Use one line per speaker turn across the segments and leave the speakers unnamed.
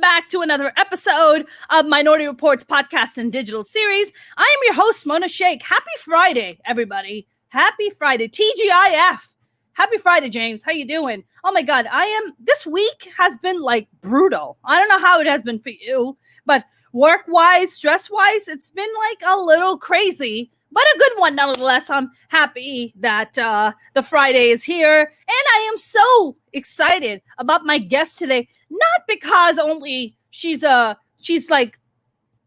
back to another episode of Minority Report's podcast and digital series. I am your host, Mona Sheikh. Happy Friday, everybody. Happy Friday. TGIF. Happy Friday, James. How you doing? Oh my God, this week has been like brutal. I don't know how it has been for you, but work-wise, stress-wise, it's been like a little crazy, but a good one nonetheless. I'm happy that the Friday is here, and I am so excited about my guest today. Not because only she's like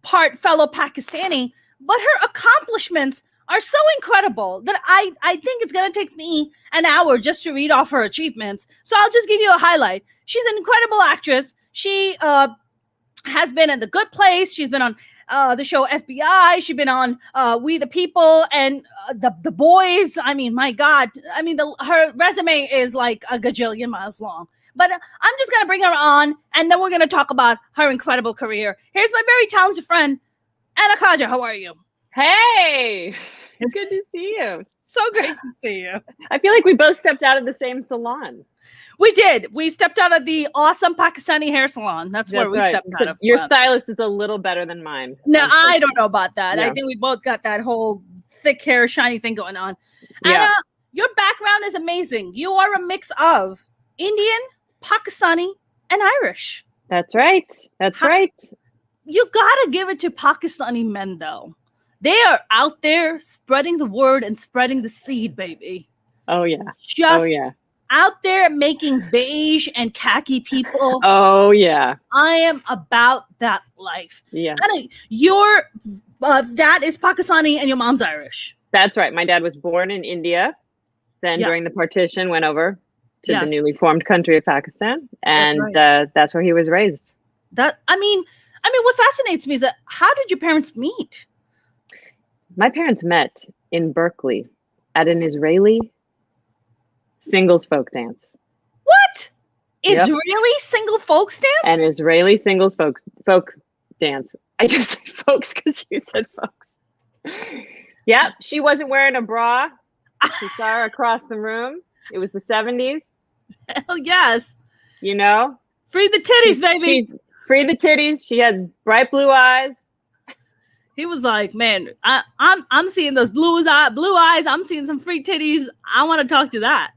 part fellow Pakistani, but her accomplishments are so incredible that I think it's going to take me an hour just to read off her achievements. So I'll just give you a highlight. She's an incredible actress. She has been in The Good Place. She's been on the show FBI. She's been on We the People and the Boys. I mean, my God. I mean, her resume is like a gajillion miles long. But I'm just going to bring her on, and then we're going to talk about her incredible career. Here's my very talented friend, Anna Khaja. How are you?
Hey, it's good to see you.
So great to see you.
I feel like we both stepped out of the same salon.
We did. We stepped out of the awesome Pakistani hair salon. That's where we
right.
stepped out of.
Your stylist is a little better than mine.
No, I don't know about that.
Yeah.
I think we both got that whole thick hair, shiny thing going on.
Yeah.
Anna, your background is amazing. You are a mix of Indian, Pakistani, and Irish.
That's right. That's right.
You gotta give it to Pakistani men, though. They are out there spreading the word and spreading the seed, baby.
Oh, yeah.
Just out there making beige and khaki people.
Oh, yeah.
I am about that life.
Yeah.
Anna, your dad is Pakistani and your mom's Irish.
That's right. My dad was born in India. Then during the partition, went over to the newly formed country of Pakistan. And that's where he was raised.
I mean, what fascinates me is that how did your parents meet?
My parents met in Berkeley at an Israeli singles folk dance.
What? Israeli single folks dance?
An Israeli singles folk dance. I just said folks because you said folks. Yeah, she wasn't wearing a bra. She saw her across the room. It was the 70s.
Hell yes.
You know?
Free the titties, baby.
She's free the titties. She had bright blue eyes.
He was like, man, I'm seeing those blue eyes. I'm seeing some free titties. I want to talk to that.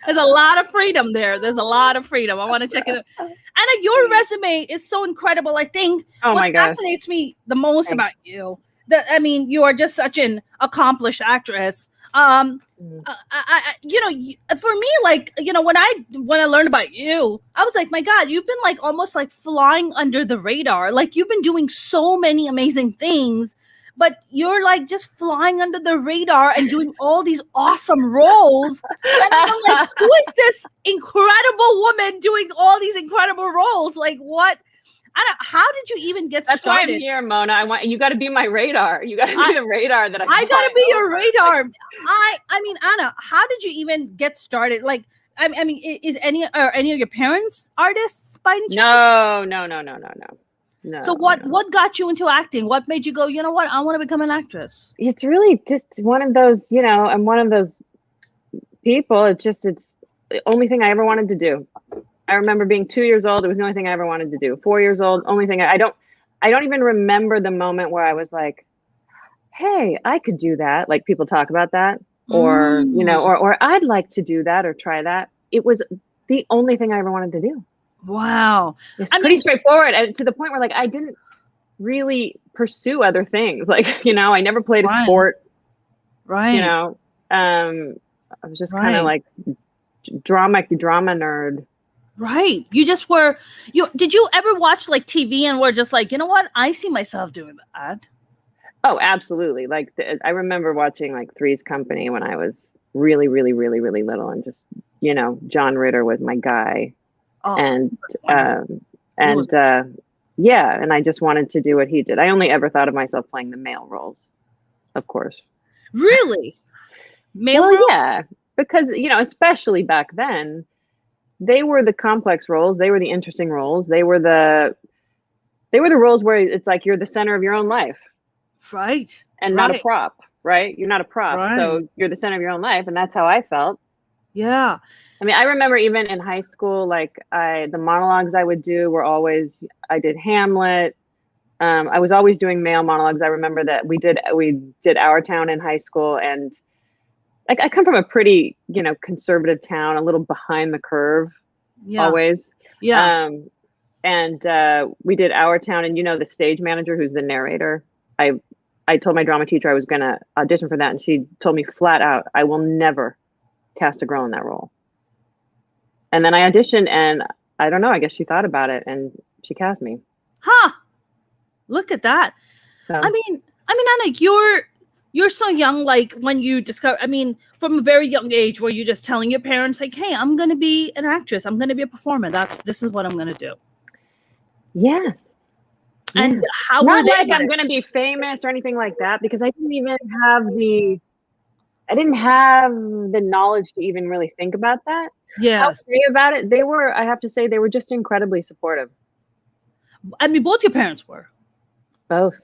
There's a lot of freedom there. There's a lot of freedom. I want to check it out. Anna, your resume is so incredible. I think what fascinates me the most about you, you are just such an accomplished actress. For me, when I learned about you, I was like, my God, you've been like almost like flying under the radar. Like you've been doing so many amazing things, but you're like just flying under the radar and doing all these awesome roles. And I'm like, who is this incredible woman doing all these incredible roles? Like what? How did you even get started?
That's why I'm here, Mona. You got to be my radar. You got to be the radar that
I got to be your radar. I mean, Anna, how did you even get started? Like, is any of your parents artists by any chance?
No.
So what got you into acting? What made you go, you know what? I want to become an actress.
It's really just one of those, I'm one of those people. It's the only thing I ever wanted to do. I remember being 2 years old. It was the only thing I ever wanted to do. 4 years old, only thing I don't even remember the moment where I was like, hey, I could do that. Like people talk about that or, or I'd like to do that or try that. It was the only thing I ever wanted to do.
Wow.
It's pretty straightforward, and to the point where like, I didn't really pursue other things. Like, I never played a sport.
Right.
I was just kind of like drama nerd.
Right. You just were, did you ever watch like TV and were just like, you know what? I see myself doing that.
Oh, absolutely. Like I remember watching like Three's Company when I was really, really, really, really little, and just, John Ritter was my guy. Oh, and I just wanted to do what he did. I only ever thought of myself playing the male roles, of course.
Really? Male roles?
Yeah, because, especially back then, they were the complex roles. They were the interesting roles. They were the roles where it's like you're the center of your own life.
Right.
And not a prop, right? You're not a prop. Right. So you're the center of your own life. And that's how I felt.
Yeah.
I mean, I remember even in high school, like the monologues I would do were always, I did Hamlet. I was always doing male monologues. I remember that we did Our Town in high school, and I come from a pretty, conservative town, a little behind the curve, always.
Yeah.
And we did Our Town, and the stage manager who's the narrator. I told my drama teacher I was going to audition for that, and she told me flat out, I will never cast a girl in that role. And then I auditioned, and I don't know, I guess she thought about it, and she cast me.
Huh. Look at that.
So.
I mean, Anna, you're so young. Like when you discover, from a very young age, were you just telling your parents, like, "Hey, I'm going to be an actress. I'm going to be a performer. This is what I'm going to do."
Yeah.
And how
Not
were they?
Like I'm going to be famous or anything like that, because I didn't even have the knowledge to even really think about that.
Yes.
How were they about it? I have to say, they were just incredibly supportive.
I mean, both your parents were.
Both.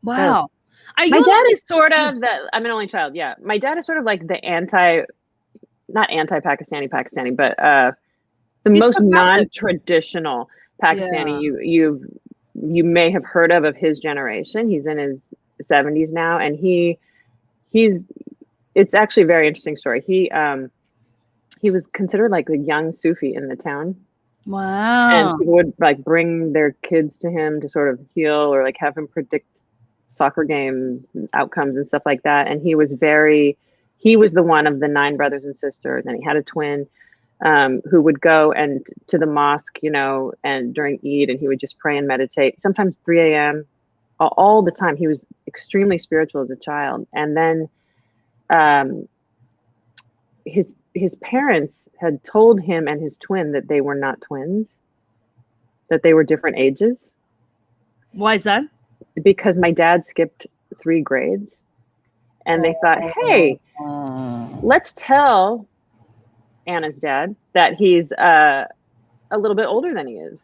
Wow.
Both. My dad is sort of I'm an only child. Yeah. My dad is sort of like the not anti-Pakistani, but the most non-traditional Pakistani you may have heard of his generation. He's in his 70s now, and it's actually a very interesting story. He was considered like the young Sufi in the town.
Wow.
And people would like bring their kids to him to sort of heal, or like have him predict soccer games and outcomes and stuff like that. And he was the one of the 9 brothers and sisters, and he had a twin who would go and to the mosque, and during Eid, and he would just pray and meditate, sometimes 3 a.m. all the time. He was extremely spiritual as a child. And then his parents had told him and his twin that they were not twins, that they were different ages.
Why is that?
Because my dad skipped 3 grades, and they thought, hey, let's tell Anna's dad that he's a little bit older than he is.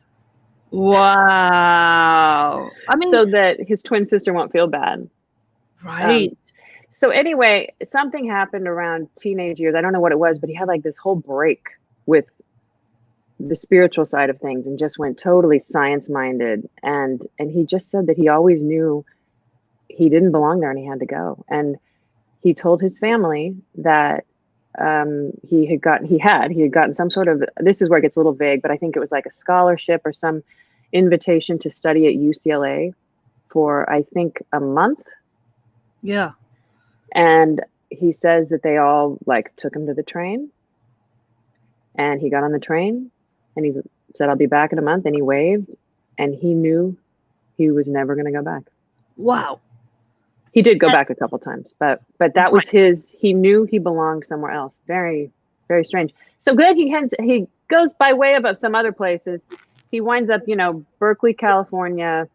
Wow.
So that his twin sister won't feel bad.
Right.
So anyway, something happened around teenage years. I don't know what it was, but he had like this whole break with the spiritual side of things and just went totally science-minded. And he just said that he always knew he didn't belong there and he had to go. And he told his family that he had gotten some sort of, this is where it gets a little vague, but I think it was like a scholarship or some invitation to study at UCLA for, I think, a month.
Yeah.
And he says that they all like took him to the train, and he got on the train and he said, I'll be back in a month. And he waved, and he knew he was never going to go back.
Wow.
He did go back a couple times, but that was he knew he belonged somewhere else. Very, very strange. So good. He goes by way of some other places. He winds up, Berkeley, California,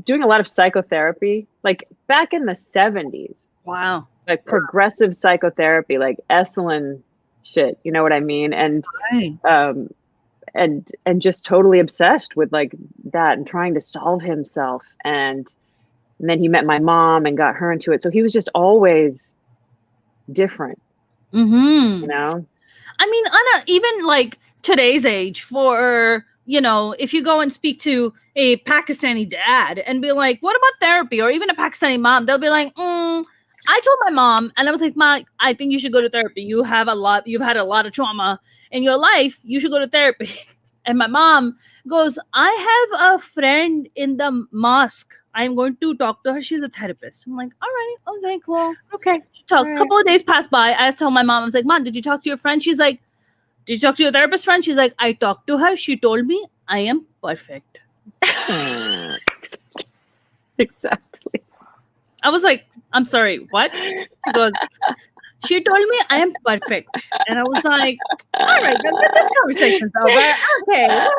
doing a lot of psychotherapy, like back in the 70s.
Wow.
Like progressive psychotherapy, like Esalen shit. You know what I mean? And, and just totally obsessed with like that and trying to solve himself. And then he met my mom and got her into it. So he was just always different.
Mm-hmm.
I
mean, Anna, even like today's age, for, if you go and speak to a Pakistani dad and be like, what about therapy? Or even a Pakistani mom, they'll be like, I told my mom, and I was like, Ma, I think you should go to therapy. You've had a lot of trauma in your life. You should go to therapy. And my mom goes, I have a friend in the mosque. I'm going to talk to her. She's a therapist. I'm like, all right, okay, cool. Okay. A couple of days passed by. I told my mom, I was like, Mom, did you talk to your friend? She's like, did you talk to your therapist friend? She's like, I talked to her. She told me I am perfect.
Exactly.
I was like, I'm sorry, what? She told me I am perfect. And I was like, all right, then this conversation's over. Okay, well,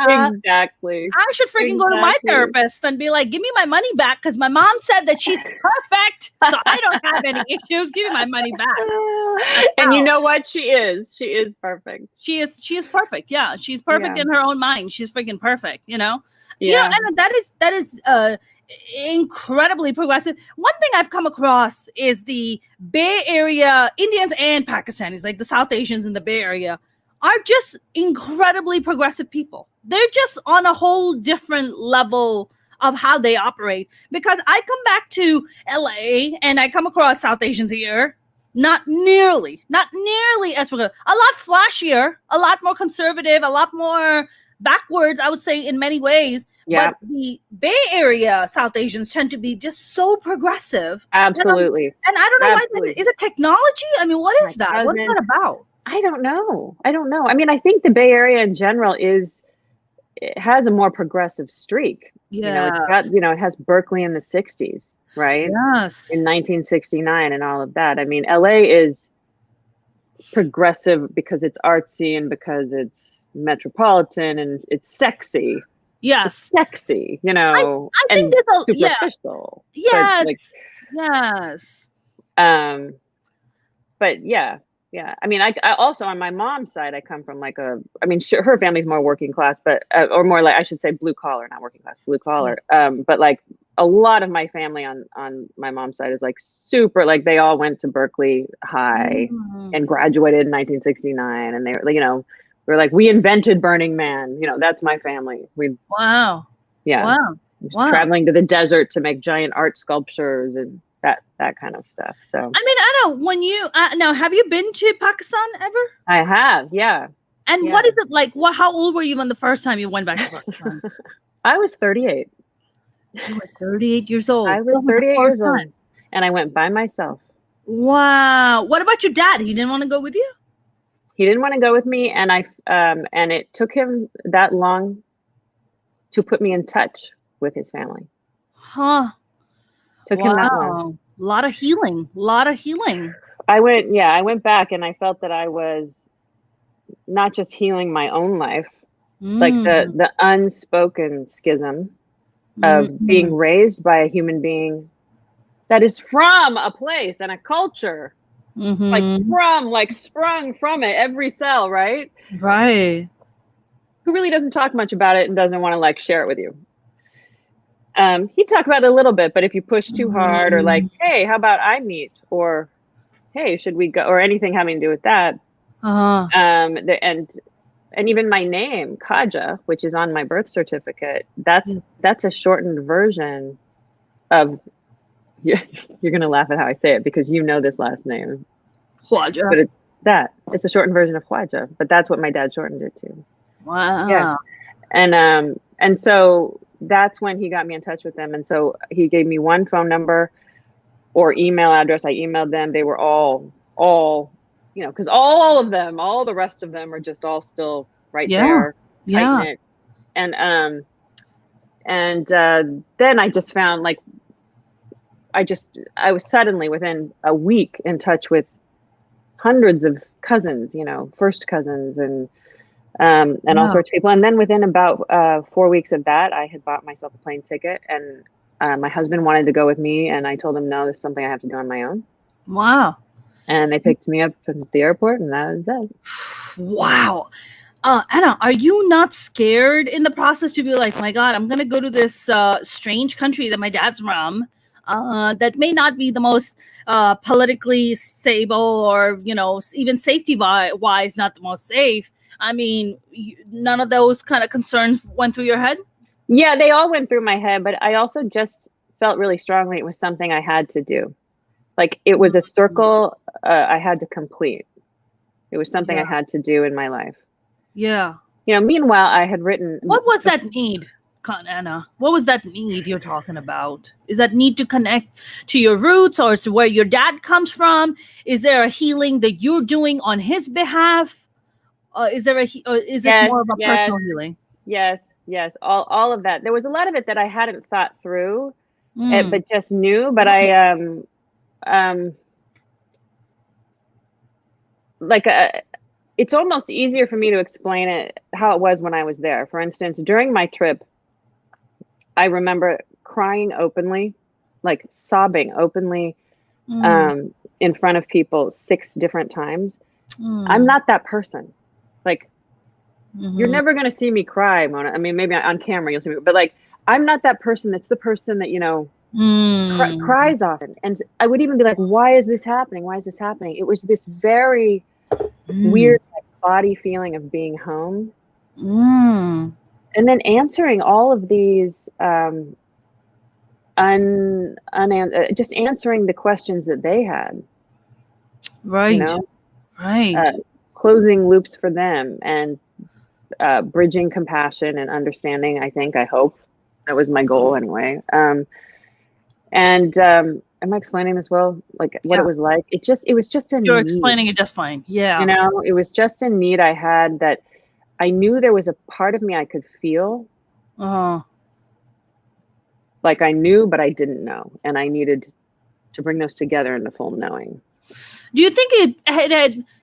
then,
exactly.
I should freaking go to my therapist and be like, give me my money back, because my mom said that she's perfect, so I don't have any issues. Give me my money back.
And you know what? She is perfect.
She is perfect. Yeah, she's perfect in her own mind. She's freaking perfect, And that is incredibly progressive. One thing I've come across is the Bay Area Indians and Pakistanis, like the South Asians in the Bay Area, are just incredibly progressive people. They're just on a whole different level of how they operate. Because I come back to LA and I come across South Asians here, not nearly as progressive, a lot flashier, a lot more conservative, a lot more backwards, I would say, in many ways.
Yeah.
But the Bay Area South Asians tend to be just so progressive.
Absolutely.
And I don't know why. Is it technology? I mean, what is that? What's that about?
I don't know. I mean, I think the Bay Area in general it has a more progressive streak.
Yeah.
It has Berkeley in the 60s, right?
Yes.
In 1969 and all of that. I mean, LA is progressive because it's artsy and because it's metropolitan and it's sexy.
Yes.
It's sexy,
I think there's
superficial.
Yes. Yes.
But yeah. I mean, I also on my mom's side, I come from her family's more working class, but or more like I should say blue collar, not working class, blue collar. But like a lot of my family on my mom's side is like super, like they all went to Berkeley High and graduated in 1969, and we're like, we invented Burning Man. That's my family.
Wow.
Traveling to the desert to make giant art sculptures and that kind of stuff. So
I mean, Anna, when you now, have you been to Pakistan ever?
I have, yeah.
And what is it like? How old were you when the first time you went back to Pakistan?
I was 38.
You were 38 years old.
I was 38 years old, and I went by myself.
Wow. What about your dad? He didn't want to go with you?
He didn't want to go with me, and and it took him that long to put me in touch with his family.
Huh.
Took him that long.
A lot of healing.
I went back and I felt that I was not just healing my own life, like the unspoken schism of being raised by a human being that is from a place and a culture, sprung from it, every cell, right?
Right.
Who really doesn't talk much about it and doesn't want to share it with you. He'd talk about it a little bit, but if you push too hard or like, hey, how about I meet? Or, hey, should we go? Or anything having to do with that. And even my name, Khaja, which is on my birth certificate, that's a shortened version of, you're going to laugh at how I say it because you know this last name.
Khaja.
But it's a shortened version of Khaja, but that's what my dad shortened it to.
Wow.
Yeah. And so that's when he got me in touch with them. And so he gave me one phone number or email address. I emailed them. They were all, because all the rest of them are just all still right there, tight-knit. And then I just found I was suddenly within a week in touch with hundreds of cousins, first cousins and all sorts of people. And then within about 4 weeks of that, I had bought myself a plane ticket, and my husband wanted to go with me, and I told him, no, there's something I have to do on my own.
Wow. And
they picked me up at the airport, and that was it.
Wow. Anna, are you not scared in the process to be like, my God, I'm going to go to this strange country that my dad's from, that may not be the most politically stable or, even safety-wise, not the most safe. I mean, none of those kind of concerns went through your head?
Yeah, they all went through my head, but I also just felt really strongly it was something I had to do. Like it was a circle I had to complete. It was something I had to do in my life.
Yeah.
Meanwhile, I had written.
What was that need, Anna? What was that need you're talking about? Is that need to connect to your roots or to where your dad comes from? Is there a healing that you're doing on his behalf? Is this more of a personal healing?
Yes. All of that. There was a lot of it that I hadn't thought through, but just knew. But it's almost easier for me to explain it how it was when I was there. For instance, during my trip, I remember crying openly, like sobbing openly, in front of people 6 different times. I'm not that person. Like You're never going to see me cry, Mona. I mean, maybe on camera you'll see me, but like, I'm not that person. That's the person that, you know, cries often. And I would even be like, why is this happening? Why is this happening? It was this very weird like, body feeling of being home. And then answering all of these, just answering the questions that they had.
Right.
You know?
Right.
Closing loops for them and bridging compassion and understanding. I hope that was my goal anyway. Am I explaining this well? Like what it was like? It was just a
You're
need.
explaining it just fine. Yeah.
You know, it was just a need I had that I knew there was a part of me I could feel. Like I knew, but I didn't know. And I needed to bring those together in the full knowing.
Do you think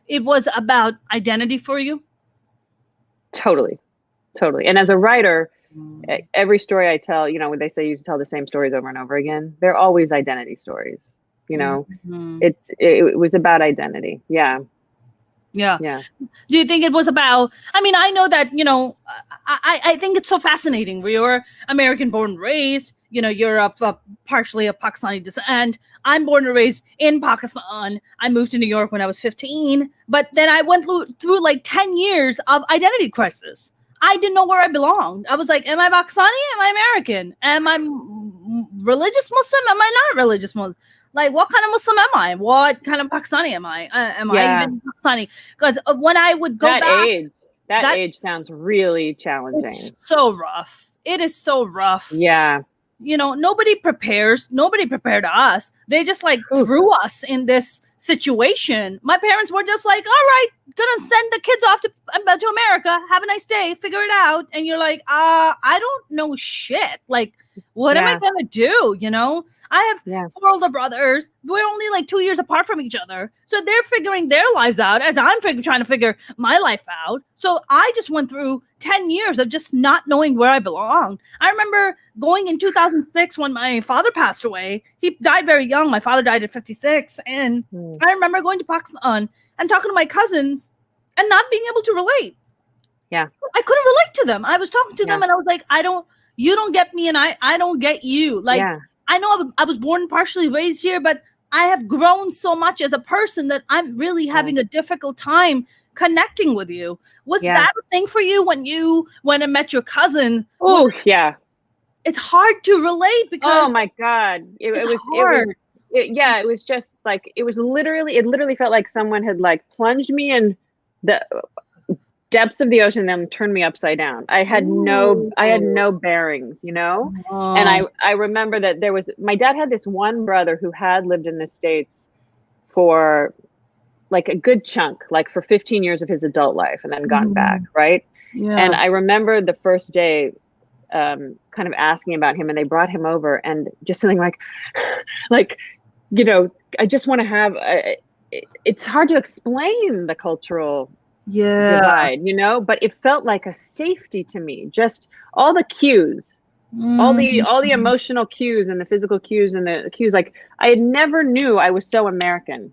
it was about identity for you?
Totally. And as a writer, every story I tell, you know, when they say you tell the same stories over and over again, they're always identity stories. You know, it was about identity. Yeah.
Do you think it was about, I mean, I know that, you know, I think it's so fascinating. You're American born and raised, you know, you're partially of Pakistani descent. I'm born and raised in Pakistan. I moved to New York when I was 15, but then I went through like 10 years of identity crisis. I didn't know where I belonged. I was like, am I Pakistani? Am I American? Am I religious Muslim? Am I not religious Muslim? Like, what kind of Muslim am I? What kind of Pakistani am I? Am I even Pakistani? Because when I would go
that age sounds really challenging.
It's so rough. It is so rough.
Yeah.
You know, nobody prepared us. They just like threw us in this situation. My parents were just like, all right, gonna send the kids off to America. Have a nice day. Figure it out. And you're like, I don't know shit. Like, what am I gonna do? You know, I have 4 older brothers. We're only like 2 years apart from each other. So they're figuring their lives out as I'm trying to figure my life out. So I just went through 10 years of just not knowing where I belong. I remember going in 2006 when my father passed away. He died very young. My father died at 56. And I remember going to Pakistan and talking to my cousins and not being able to relate.
Yeah.
I couldn't relate to them. I was talking to them and I was like, you don't get me and I don't get you. Like, I know I was born partially raised here, but I have grown so much as a person that I'm really having a difficult time connecting with you. Was that a thing for you when I met your cousin?
Oh, yeah.
It's hard to relate because
oh my God. It was just like, it literally felt like someone had like plunged me in the depths of the ocean and then turned me upside down. I had no bearings, you know? And I remember that my dad had this one brother who had lived in the States for like a good chunk, like for 15 years of his adult life and then gone back. Right. Yeah. And I remember the first day, kind of asking about him and they brought him over and just feeling like, you know, I just want to have, it's hard to explain the cultural divide, you know, but it felt like a safety to me. Just all the cues, all the emotional cues and the physical cues and the cues. Like I had never knew I was so American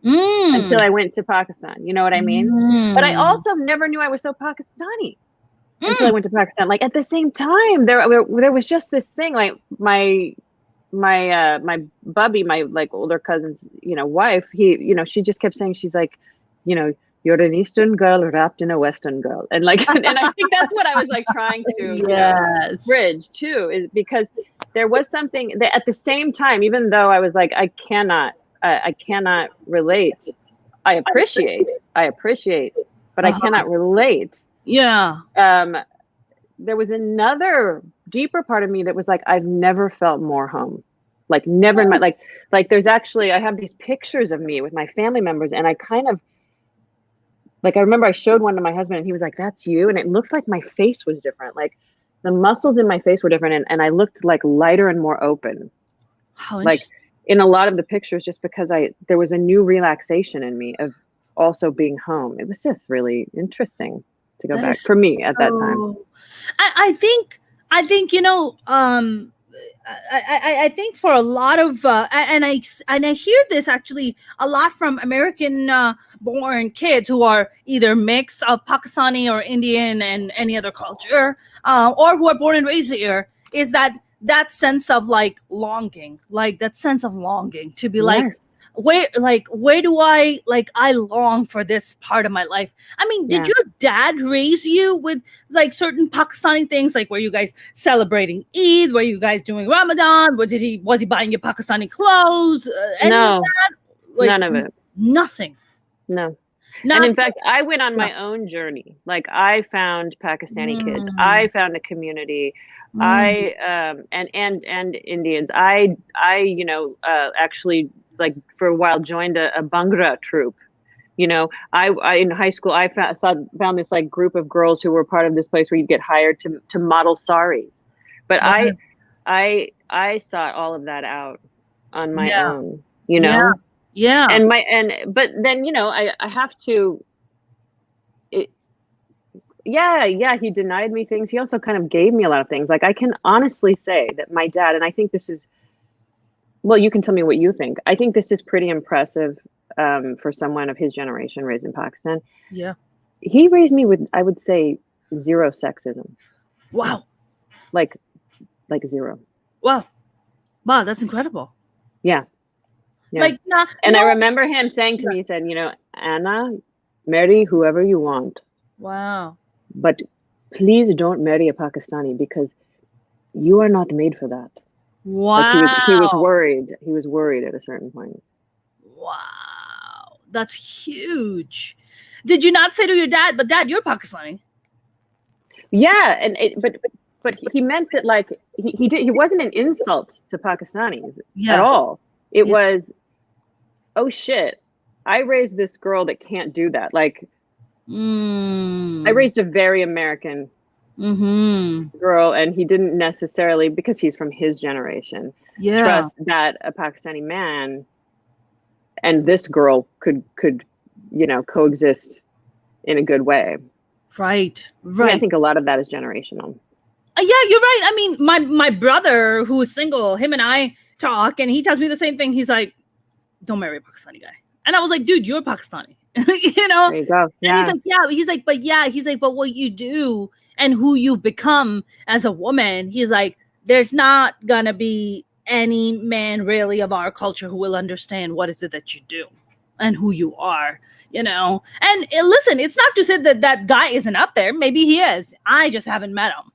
until I went to Pakistan. You know what I mean? But I also never knew I was so Pakistani until I went to Pakistan. Like at the same time, there was just this thing. Like my bubby, my like older cousin's, you know, wife. She just kept saying, she's like, you know, you're an Eastern girl wrapped in a Western girl. And like, and I think that's what I was like trying to you know, bridge too, is because there was something that at the same time, even though I was like, I cannot relate. I appreciate, but I cannot relate. Yeah. There was another deeper part of me that was like, I've never felt more home. Like never in my, like there's actually, I have these pictures of me with my family members and I kind of, like, I remember I showed one to my husband and he was like, that's you. And it looked like my face was different. Like the muscles in my face were different. And I looked like lighter and more open. Like in a lot of the pictures, just because there was a new relaxation in me of also being home. It was just really interesting to go back for me at that time.
I think, you know, I think for a lot of and I hear this actually a lot from American born kids who are either mix of Pakistani or Indian and any other culture, or who are born and raised here, is that sense of like longing, like that sense of longing to be like,
Yes.
where do I long for this part of my life. I mean, did
Yeah.
your dad raise you with like certain Pakistani things, like were you guys celebrating Eid, were you guys doing Ramadan, was he buying you Pakistani clothes, any of
No,
that? Like,
none of it.
nothing.
No.
Not
And in fact, I went on
yeah.
my own journey. Like I found Pakistani kids.
Mm,
I found a community.
mm,
And Indians. Actually, like for a while joined a Bhangra troupe. I in high school I found this like group of girls who were part of this place where you get hired to model saris. But
right.
I sought all of that out on my
Yeah.
own.
Yeah.
But then I have to. Yeah, he denied me things. He also kind of gave me a lot of things. Like I can honestly say that my dad, and I think this is, well, you can tell me what you think. I think this is pretty impressive for someone of his generation raised in Pakistan.
Yeah.
He raised me with, I would say, zero sexism.
Wow.
Like zero.
Wow, that's incredible.
Yeah.
Like,
And I remember him saying to me, he said, Anna, marry whoever you want.
Wow.
But please don't marry a Pakistani because you are not made for that.
Wow.
Like he was worried. He was worried at a certain point.
Wow. That's huge. Did you not say to your dad, but Dad, you're Pakistani?
Yeah, but he meant that like he wasn't an insult to Pakistanis at all. It was, oh shit, I raised this girl that can't do that. Like I raised a very American girl, and he didn't necessarily, because he's from his generation, trust that a Pakistani man and this girl could coexist in a good way.
Right.
I think a lot of that is generational.
Yeah, you're right. I mean, my brother who is single, him and I talk, and he tells me the same thing. He's like, don't marry a Pakistani guy. And I was like, dude, you're Pakistani.
There you go. Yeah.
And he's like, but what you do and who you've become as a woman, he's like, there's not gonna be any man really of our culture who will understand what is it that you do and who you are, and listen, it's not to say that guy isn't out there. Maybe he is. I just haven't met him,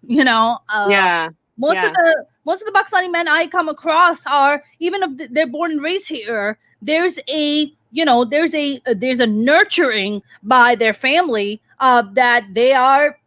most of the Pakistani men I come across are, even if they're born and raised here, there's a nurturing by their family that they are,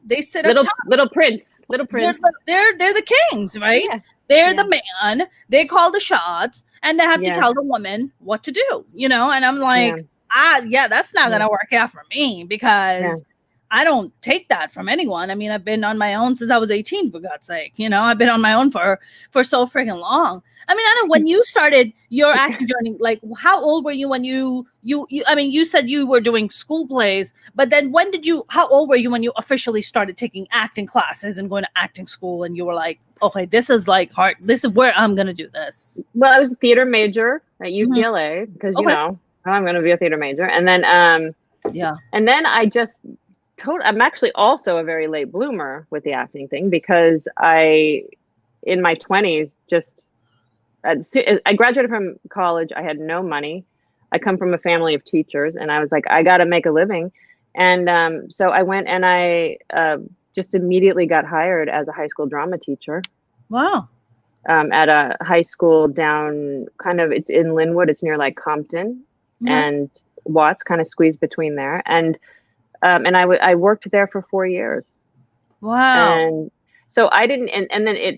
they sit up top.
Little prince.
They're the kings, right?
Yeah.
They're the man. They call the shots, and they have to tell the woman what to do, and I'm like, that's not gonna work out for me, because I don't take that from anyone. I mean, I've been on my own since I was 18, for God's sake. I've been on my own for so freaking long. I mean, Anna, when you started your acting journey, like, how old were you when you I mean, you said you were doing school plays, but then how old were you when you officially started taking acting classes and going to acting school, and you were like, okay, this is like hard. This is where I'm going to do this.
Well, I was a theater major at UCLA because, I'm going to be a theater major. And then, and then I'm actually also a very late bloomer with the acting thing, because in my 20s, I graduated from college. I had no money. I come from a family of teachers, and I was like, I got to make a living. And so I went and I just immediately got hired as a high school drama teacher.
Wow.
At a high school down it's in Linwood. It's near like Compton and Watts, kind of squeezed between there. And I worked there for 4 years.
Wow.
And so I didn't,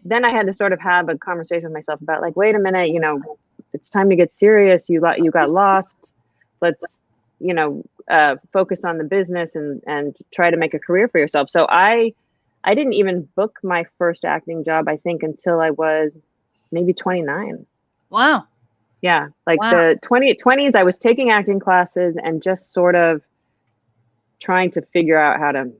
then I had to sort of have a conversation with myself about like, wait a minute, it's time to get serious. You got lost. Let's, focus on the business and try to make a career for yourself. So I didn't even book my first acting job, I think, until I was maybe 29.
Wow.
Yeah. Like the 20s, I was taking acting classes and just sort of trying to figure out how to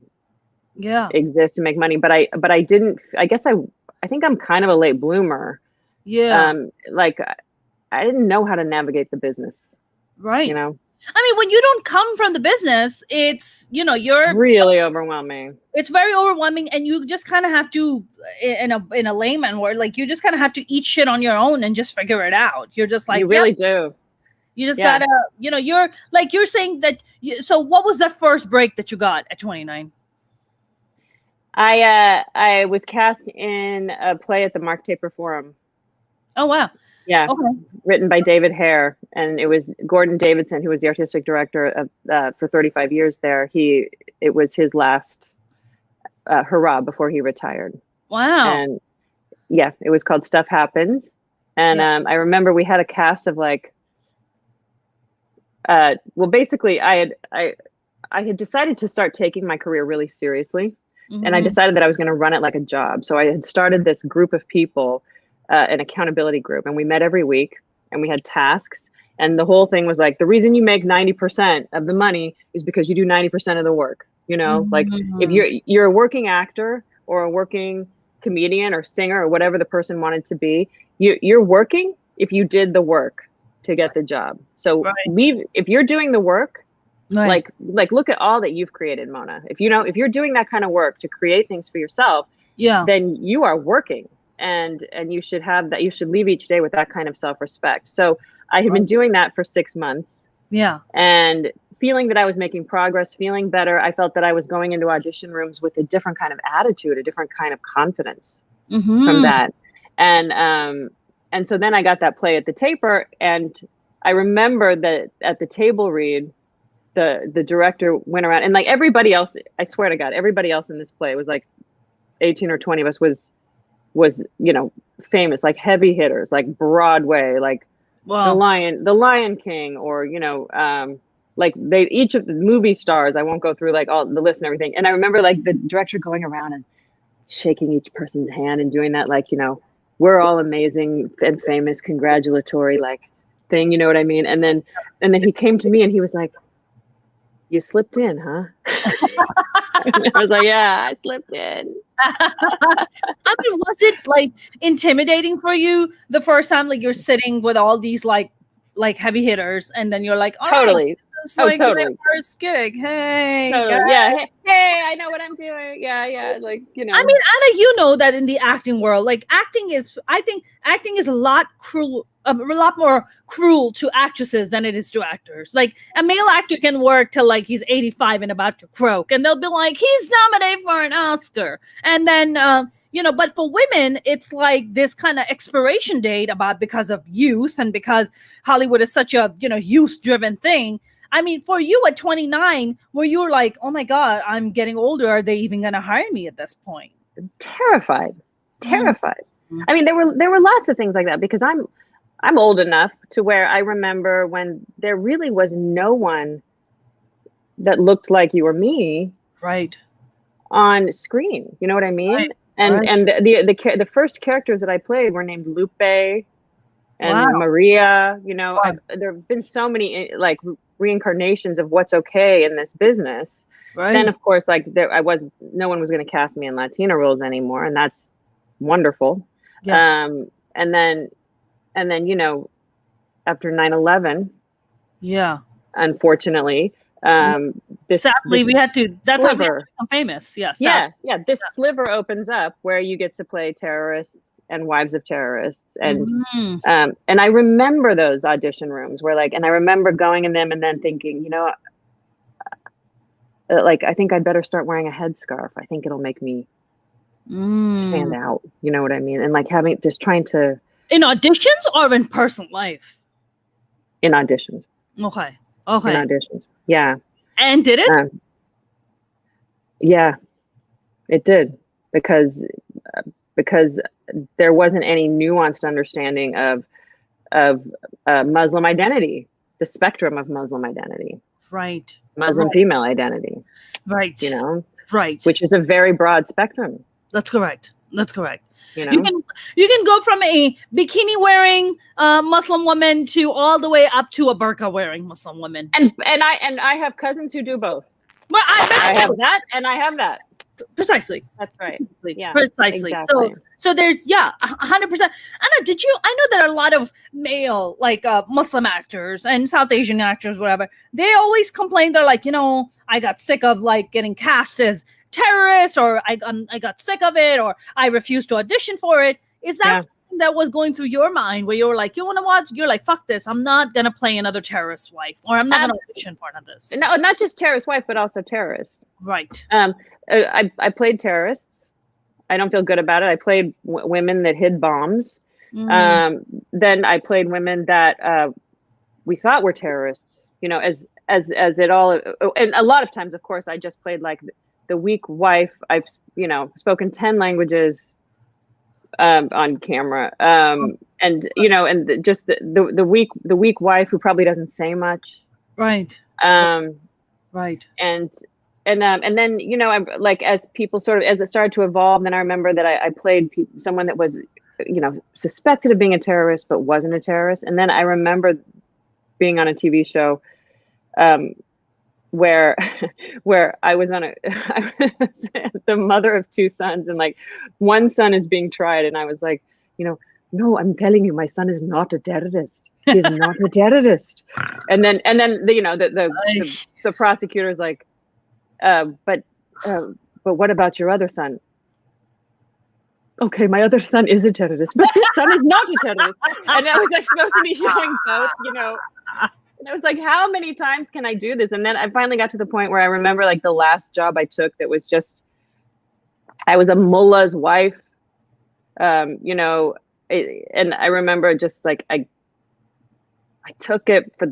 exist and make money. But I guess I I think I'm kind of a late bloomer.
Yeah.
Like I didn't know how to navigate the business.
Right.
You know?
I mean, when you don't come from the business, it's, you're
really overwhelming.
It's very overwhelming, and you just kind of have to, in a layman word, like you just kind of have to eat shit on your own and just figure it out. You're just like,
you really do.
You just gotta, you're like, you're saying that. So what was that first break that you got at 29?
I was cast in a play at the Mark Taper Forum.
Oh, wow.
Yeah.
Okay.
Written by David Hare. And it was Gordon Davidson, who was the artistic director of, for 35 years there. It was his last hurrah before he retired.
Wow.
And yeah, it was called Stuff Happens. And I remember we had a cast of like, well, basically I had decided to start taking my career really seriously. Mm-hmm. And I decided that I was going to run it like a job. So I had started this group of people, an accountability group, and we met every week and we had tasks. And the whole thing was like, the reason you make 90% of the money is because you do 90% of the work. Like if you're a working actor or a working comedian or singer or whatever the person wanted to be, you're working if you did the work to get the job. So if you're doing the work, like look at all that you've created, Mona. If you're doing that kind of work to create things for yourself, then you are working, and you should have that. You should leave each day with that kind of self-respect. So I had been doing that for 6 months. Yeah. And feeling that I was making progress, feeling better. I felt that I was going into audition rooms with a different kind of attitude, a different kind of confidence from that. And so then I got that play at the Taper, and I remember that at the table read, the director went around, and like everybody else, I swear to God, everybody else in this play was like 18 or 20 of us was famous, like heavy hitters, like Broadway, like the Lion King, or like each of the movie stars. I won't go through like all the list and everything. And I remember like the director going around and shaking each person's hand and doing that, like, we're all amazing and famous, congratulatory like thing, you know what I mean? And then he came to me and he was like, "You slipped in, huh?" I was like, "Yeah, I slipped in."
I mean, was it like intimidating for you the first time, like you're sitting with all these like heavy hitters, and then you're like, all
totally.
Right, this is like
totally.
my first gig. Hey,
totally. Yeah. Hey, I know what I'm doing. Yeah. Like,
I mean, Anna, you know that in the acting world, like I think acting is a lot more cruel to actresses than it is to actors. Like a male actor can work till like he's 85 and about to croak, and they'll be like, he's nominated for an Oscar. And then, but for women, it's like this kind of expiration date because of youth and because Hollywood is such a, youth driven thing. I mean, for you at 29, where you were like, oh my God, I'm getting older. Are they even going to hire me at this point?
Terrified. Mm-hmm. I mean, there were lots of things like that, because I'm old enough to where I remember when there really was no one that looked like you or me,
right, on
screen. You know what I mean?
Right.
And the first characters that I played were named Lupe and Maria. There have been so many like reincarnations of what's okay in this business. Right. Then of course, like no one was going to cast me in Latina roles anymore, and that's wonderful. Yes. And then after 9/11, unfortunately,
sadly, we had to. That's
sliver.
how we become famous. Yes.
Yeah. This sliver opens up where you get to play terrorists and wives of terrorists, and I remember those audition rooms where and I remember going in them and then thinking, like I think I better start wearing a headscarf. I think it'll make me stand out. You know what I mean? And like trying to. In auditions or in personal life? In auditions. Okay. In auditions. Yeah. And did it? Yeah, it did, because there wasn't any nuanced understanding of Muslim identity, the spectrum of Muslim identity. Right. Muslim female identity. Right. Right. Which is a very broad spectrum. That's correct. You can go from a bikini wearing Muslim woman to all the way up to a burqa wearing Muslim woman. And I have cousins who do both. Well, I have that and I have that.
Precisely.
That's right. Yeah,
Precisely.
exactly.
So there's 100%. Anna, I know there are a lot of male like Muslim actors and South Asian actors, whatever. They always complain. They're like, I got sick of like getting cast as terrorists, or I got sick of it, or I refused to audition for it. Is that something that was going through your mind where you were like, you want to watch? You're like, fuck this. I'm not gonna play another terrorist wife, or I'm not gonna audition for none of this.
No, not just terrorist wife, but also terrorist.
Right.
I played terrorists. I don't feel good about it. I played women that hid bombs. Then I played women that we thought were terrorists. As it all. And a lot of times, of course, I just played like the weak wife. I've spoken 10 languages on camera. And just the weak wife who probably doesn't say much.
Right.
Right. And then, I'm like, as people as it started to evolve, then I remember that I played someone that was, suspected of being a terrorist, but wasn't a terrorist. And then I remember being on a TV show where I was the mother of 2 sons, and like one son is being tried. And I was like, no, I'm telling you, my son is not a terrorist. He's not a terrorist. And then the prosecutor's like, but what about your other son? Okay, my other son is a terrorist, but this son is not a terrorist. And I was like supposed to be showing both, And I was like, how many times can I do this? And then I finally got to the point where I remember like the last job I took that was just, I was a mullah's wife, and I remember just like I took it for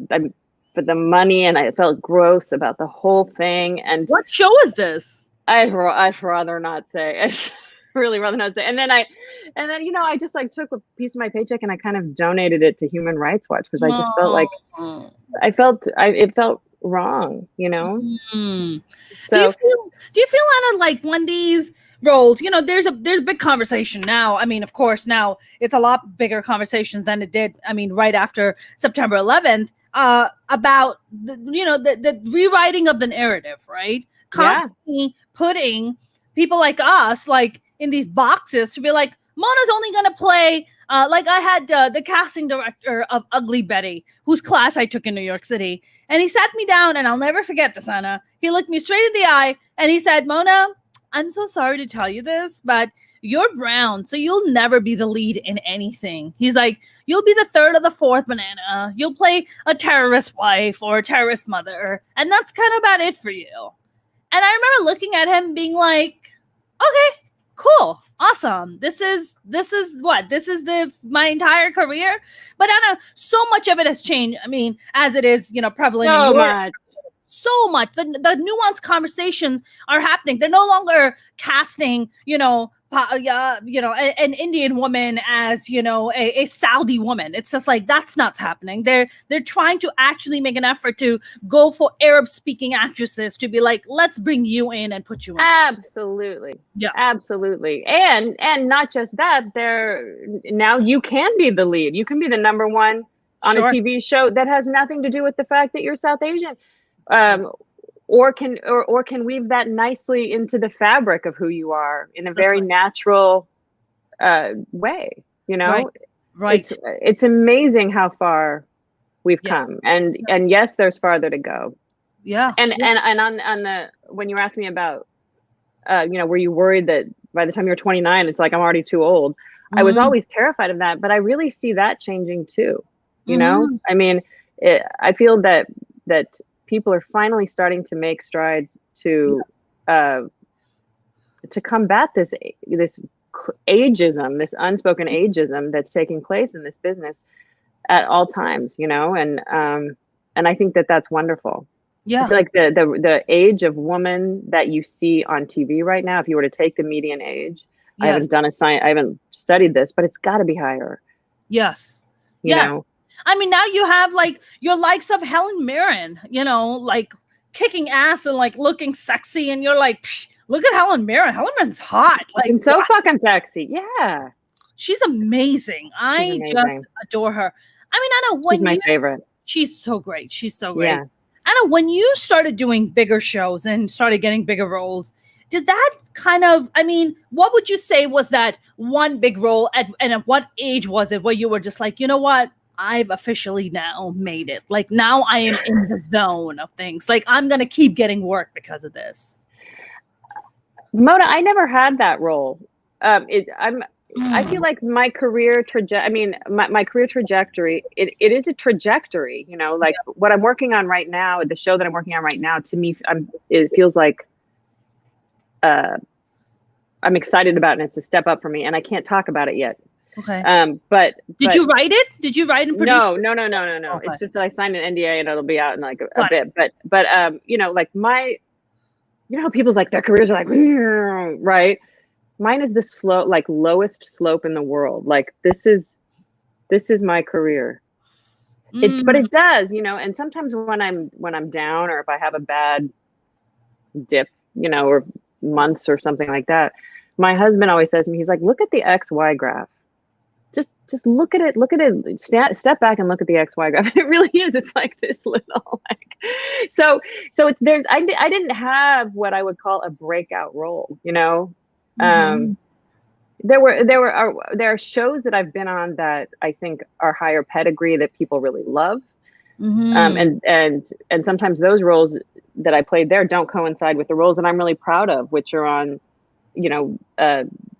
the money, and I felt gross about the whole thing. And
what show is this?
I'd rather not say. I'd really rather not say. And then I just like took a piece of my paycheck and I kind of donated it to Human Rights Watch, because I just felt like it felt wrong, So
do you feel Anna, like when these roles, there's a big conversation now. I mean, of course, now it's a lot bigger conversations than it did. I mean, right after September 11th, about the rewriting of the narrative, right? Constantly putting people like us, like in these boxes to be like, Mona's only going to play, like I had the casting director of Ugly Betty, whose class I took in New York City. And he sat me down, and I'll never forget this, Anna. He looked me straight in the eye and he said, Mona, I'm so sorry to tell you this, but you're brown, so you'll never be the lead in anything. He's like, you'll be the third or the fourth banana. You'll play a terrorist wife or a terrorist mother. And that's kind of about it for you. And I remember looking at him being like, okay, cool, awesome. This is my entire career. But Anna, so much of it has changed. I mean, as it is, prevalent in Europe. So much. The nuanced conversations are happening. They're no longer casting, an Indian woman as, a Saudi woman. It's just like, that's not happening. They're trying to actually make an effort to go for Arab speaking actresses to be like, let's bring you in and put you in.
Absolutely. Yeah, absolutely. And not just that, now you can be the lead. You can be the number one on a TV show that has nothing to do with the fact that you're South Asian. Or can weave that nicely into the fabric of who you are in a very natural way, Right. It's amazing how far we've come, and yes, there's farther to go.
Yeah.
And on the, when you asked me about were you worried that by the time you're 29 it's like I'm already too old? I was always terrified of that, but I really see that changing too. I mean, I feel that people are finally starting to make strides to combat this ageism, this unspoken ageism that's taking place in this business at all times, and I think that that's wonderful. Yeah, I feel like the age of woman that you see on TV right now, if you were to take the median age, I haven't studied this, but it's got to be higher.
Yes.
You know.
I mean, now you have like your likes of Helen Mirren, like kicking ass and like looking sexy, and you're like, look at Helen Mirren. Helen Mirren's hot. Like,
I'm so fucking sexy. Yeah,
she's amazing. I just adore her. I mean, Anna,
she's my favorite.
She's so great. She's so great.
Yeah.
Anna, when you started doing bigger shows and started getting bigger roles, did that kind of, I mean, what would you say was that one big role and at what age was it where you were just like, you know what? I've officially now made it. Like now I am in the zone of things. Like I'm going to keep getting work because of this.
Mona, I never had that role. I feel like my career my career trajectory, it is a trajectory, you know, like what I'm working on right now, the show that I'm working on right now, to me, it feels like I'm excited about it, and it's a step up for me, and I can't talk about it yet.
Okay.
But
did you write it? Did you write and produce?
No.
Okay.
It's just that I signed an NDA and it'll be out in like a bit. But you know, like you know, people's like their careers are like, right? Mine is the lowest slope in the world. Like this is my career. But it does, you know, and sometimes when I'm down, or if I have a bad dip, you know, or months or something like that, my husband always says to me, he's like, look at the XY graph. Just look at it, step back and look at the XY graph. It really is. It's like this little, like, so it's, I didn't have what I would call a breakout role, you know? There are shows that I've been on that I think are higher pedigree that people really love. And sometimes those roles that I played there don't coincide with the roles that I'm really proud of, which are on, you know,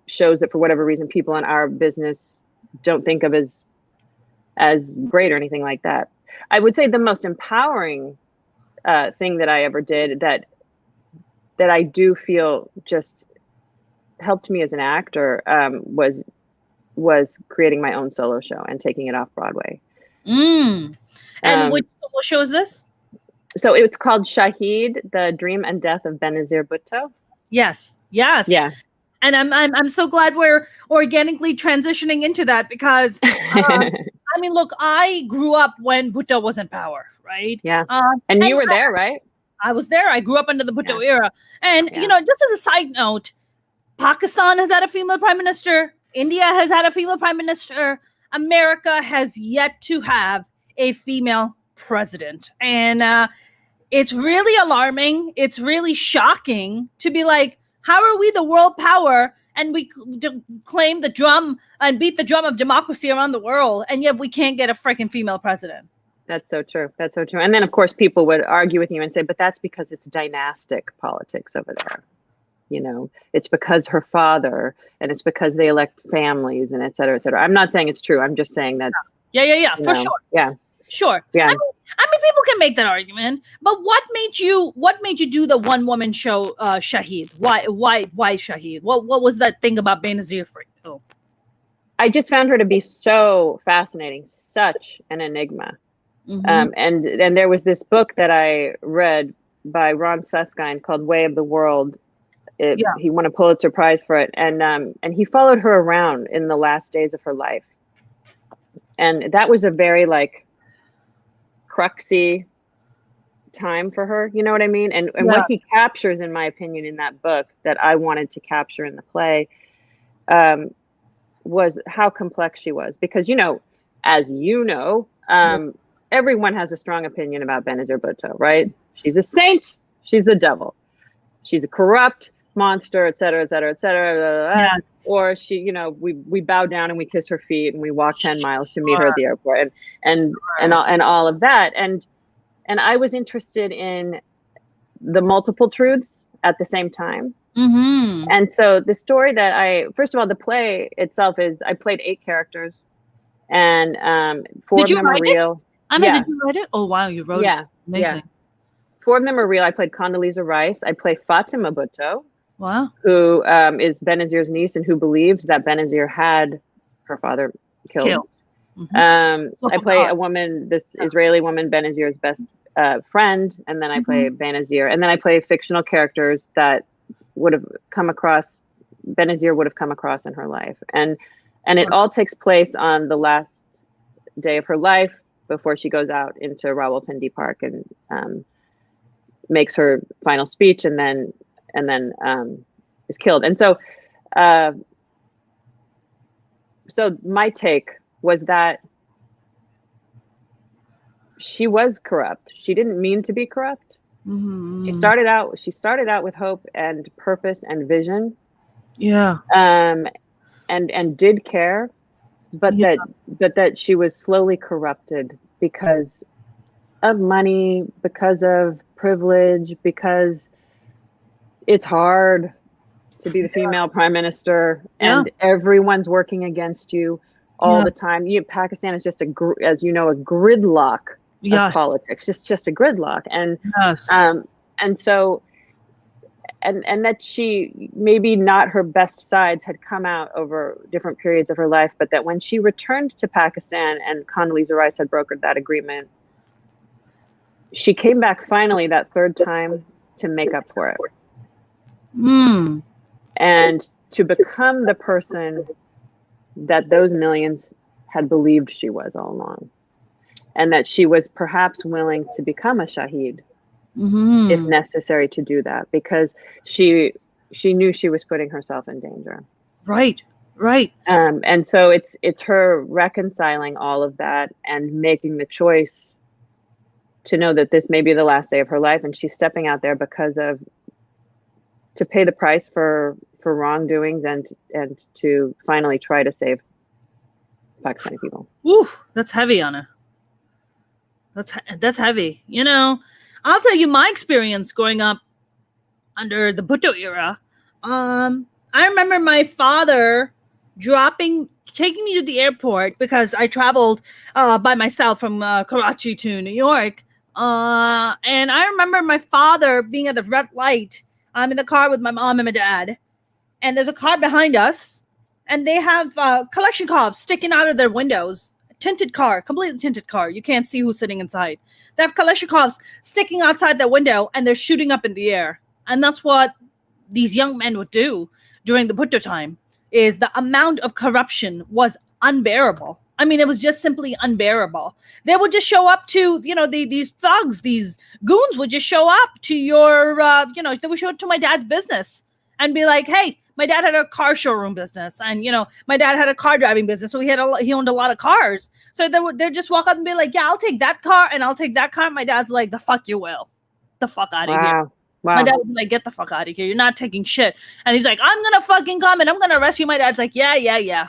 shows that for whatever reason people in our business don't think of as great or anything like that. I would say the most empowering thing that I ever did that I do feel just helped me as an actor was creating my own solo show and taking it off Broadway.
And which solo show is this?
So it's called Shaheed, The Dream and Death of Benazir Bhutto.
Yes. Yeah. And I'm so glad we're organically transitioning into that because I mean, look, I grew up when Bhutto was in power, right?
Yeah. And you were there, right?
I was there. I grew up under the Bhutto era. And, you know, just as a side note, Pakistan has had a female prime minister. India has had a female prime minister. America has yet to have a female president. And it's really alarming. It's really shocking to be like, how are we the world power and we claim the drum and beat the drum of democracy around the world, and yet we can't get a freaking female president?
That's so true. That's so true. And then, of course, people would argue with you and say, but that's because it's dynastic politics over there. You know, it's because her father, and it's because they elect families, and et cetera, et cetera. I'm not saying it's true. I'm just saying that's...
Yeah, for sure.
Yeah.
Sure.
Yeah.
I mean, people can make that argument, but what made you do the one woman show, Shaheed? Why Shaheed? What was that thing about Benazir for you?
I just found her to be so fascinating, such an enigma. And there was this book that I read by Ron Suskind called Way of the World. He won a Pulitzer Prize for it, and he followed her around in the last days of her life, and that was a very like cruxy time for her, you know what I mean? And what he captures, in my opinion, in that book that I wanted to capture in the play, was how complex she was. Because, you know, as you know, everyone has a strong opinion about Benazir Bhutto, right? She's a saint, she's the devil, she's a corrupt monster, et cetera, et cetera, et cetera.
Yes.
Or she, you know, we bow down and we kiss her feet and we walk 10 miles to meet her at the airport, and all of that. And I was interested in the multiple truths at the same time. And so the story that first of all, the play itself is, I played 8 characters, and 4 of them are real.
Anna, did you write it? Oh, wow, you wrote it. Amazing.
Yeah. 4 of them are real. I played Condoleezza Rice. I play Fatima Bhutto.
Wow.
Who is Benazir's niece and who believed that Benazir had her father killed. I play a woman, this Israeli woman, Benazir's best friend, and then I play Benazir, and then I play fictional characters that would have come across, Benazir would have come across in her life, and it all takes place on the last day of her life before she goes out into Rawalpindi Park and makes her final speech, and then is killed. And so my take was that she was corrupt. She didn't mean to be corrupt.
Mm-hmm.
She started out with hope and purpose and vision.
Yeah.
And did care, but
Yeah.
that she was slowly corrupted because of money, because of privilege, because it's hard to be the female prime minister, and everyone's working against you all the time. Pakistan is just as you know, a gridlock of politics, just a gridlock, and so and that she, maybe not her best sides had come out over different periods of her life, but that when she returned to Pakistan and Condoleezza Rice had brokered that agreement, she came back finally that third time to make up for it. And to become the person that those millions had believed she was all along. And that she was perhaps willing to become a Shaheed if necessary to do that, because she knew she was putting herself in danger.
Right.
And so it's her reconciling all of that and making the choice to know that this may be the last day of her life, and she's stepping out there to pay the price for wrongdoings and to finally try to save Pakistani people.
Ooh, that's heavy, Anna. That's heavy. You know, I'll tell you my experience growing up under the Bhutto era. I remember my father taking me to the airport, because I traveled by myself from Karachi to New York. And I remember my father being at the red light. I'm in the car with my mom and my dad, and there's a car behind us, and they have Kalashnikovs sticking out of their windows. Tinted car, completely tinted car. You can't see who's sitting inside. They have Kalashnikovs sticking outside their window, and they're shooting up in the air. And that's what these young men would do during the Bhutto time. Is the amount of corruption was unbearable. I mean, it was just simply unbearable. They would just show up to, these thugs, these goons would just show up to your, they would show up to my dad's business and be like, hey, my dad had a car showroom business, and, my dad had a car driving business. So he owned a lot of cars. So they'd just walk up and be like, yeah, I'll take that car and I'll take that car. My dad's like, the fuck you will. The fuck out of here.
Wow.
My dad would be like, get the fuck out of here. You're not taking shit. And he's like, I'm going to fucking come and I'm going to arrest you. My dad's like, yeah.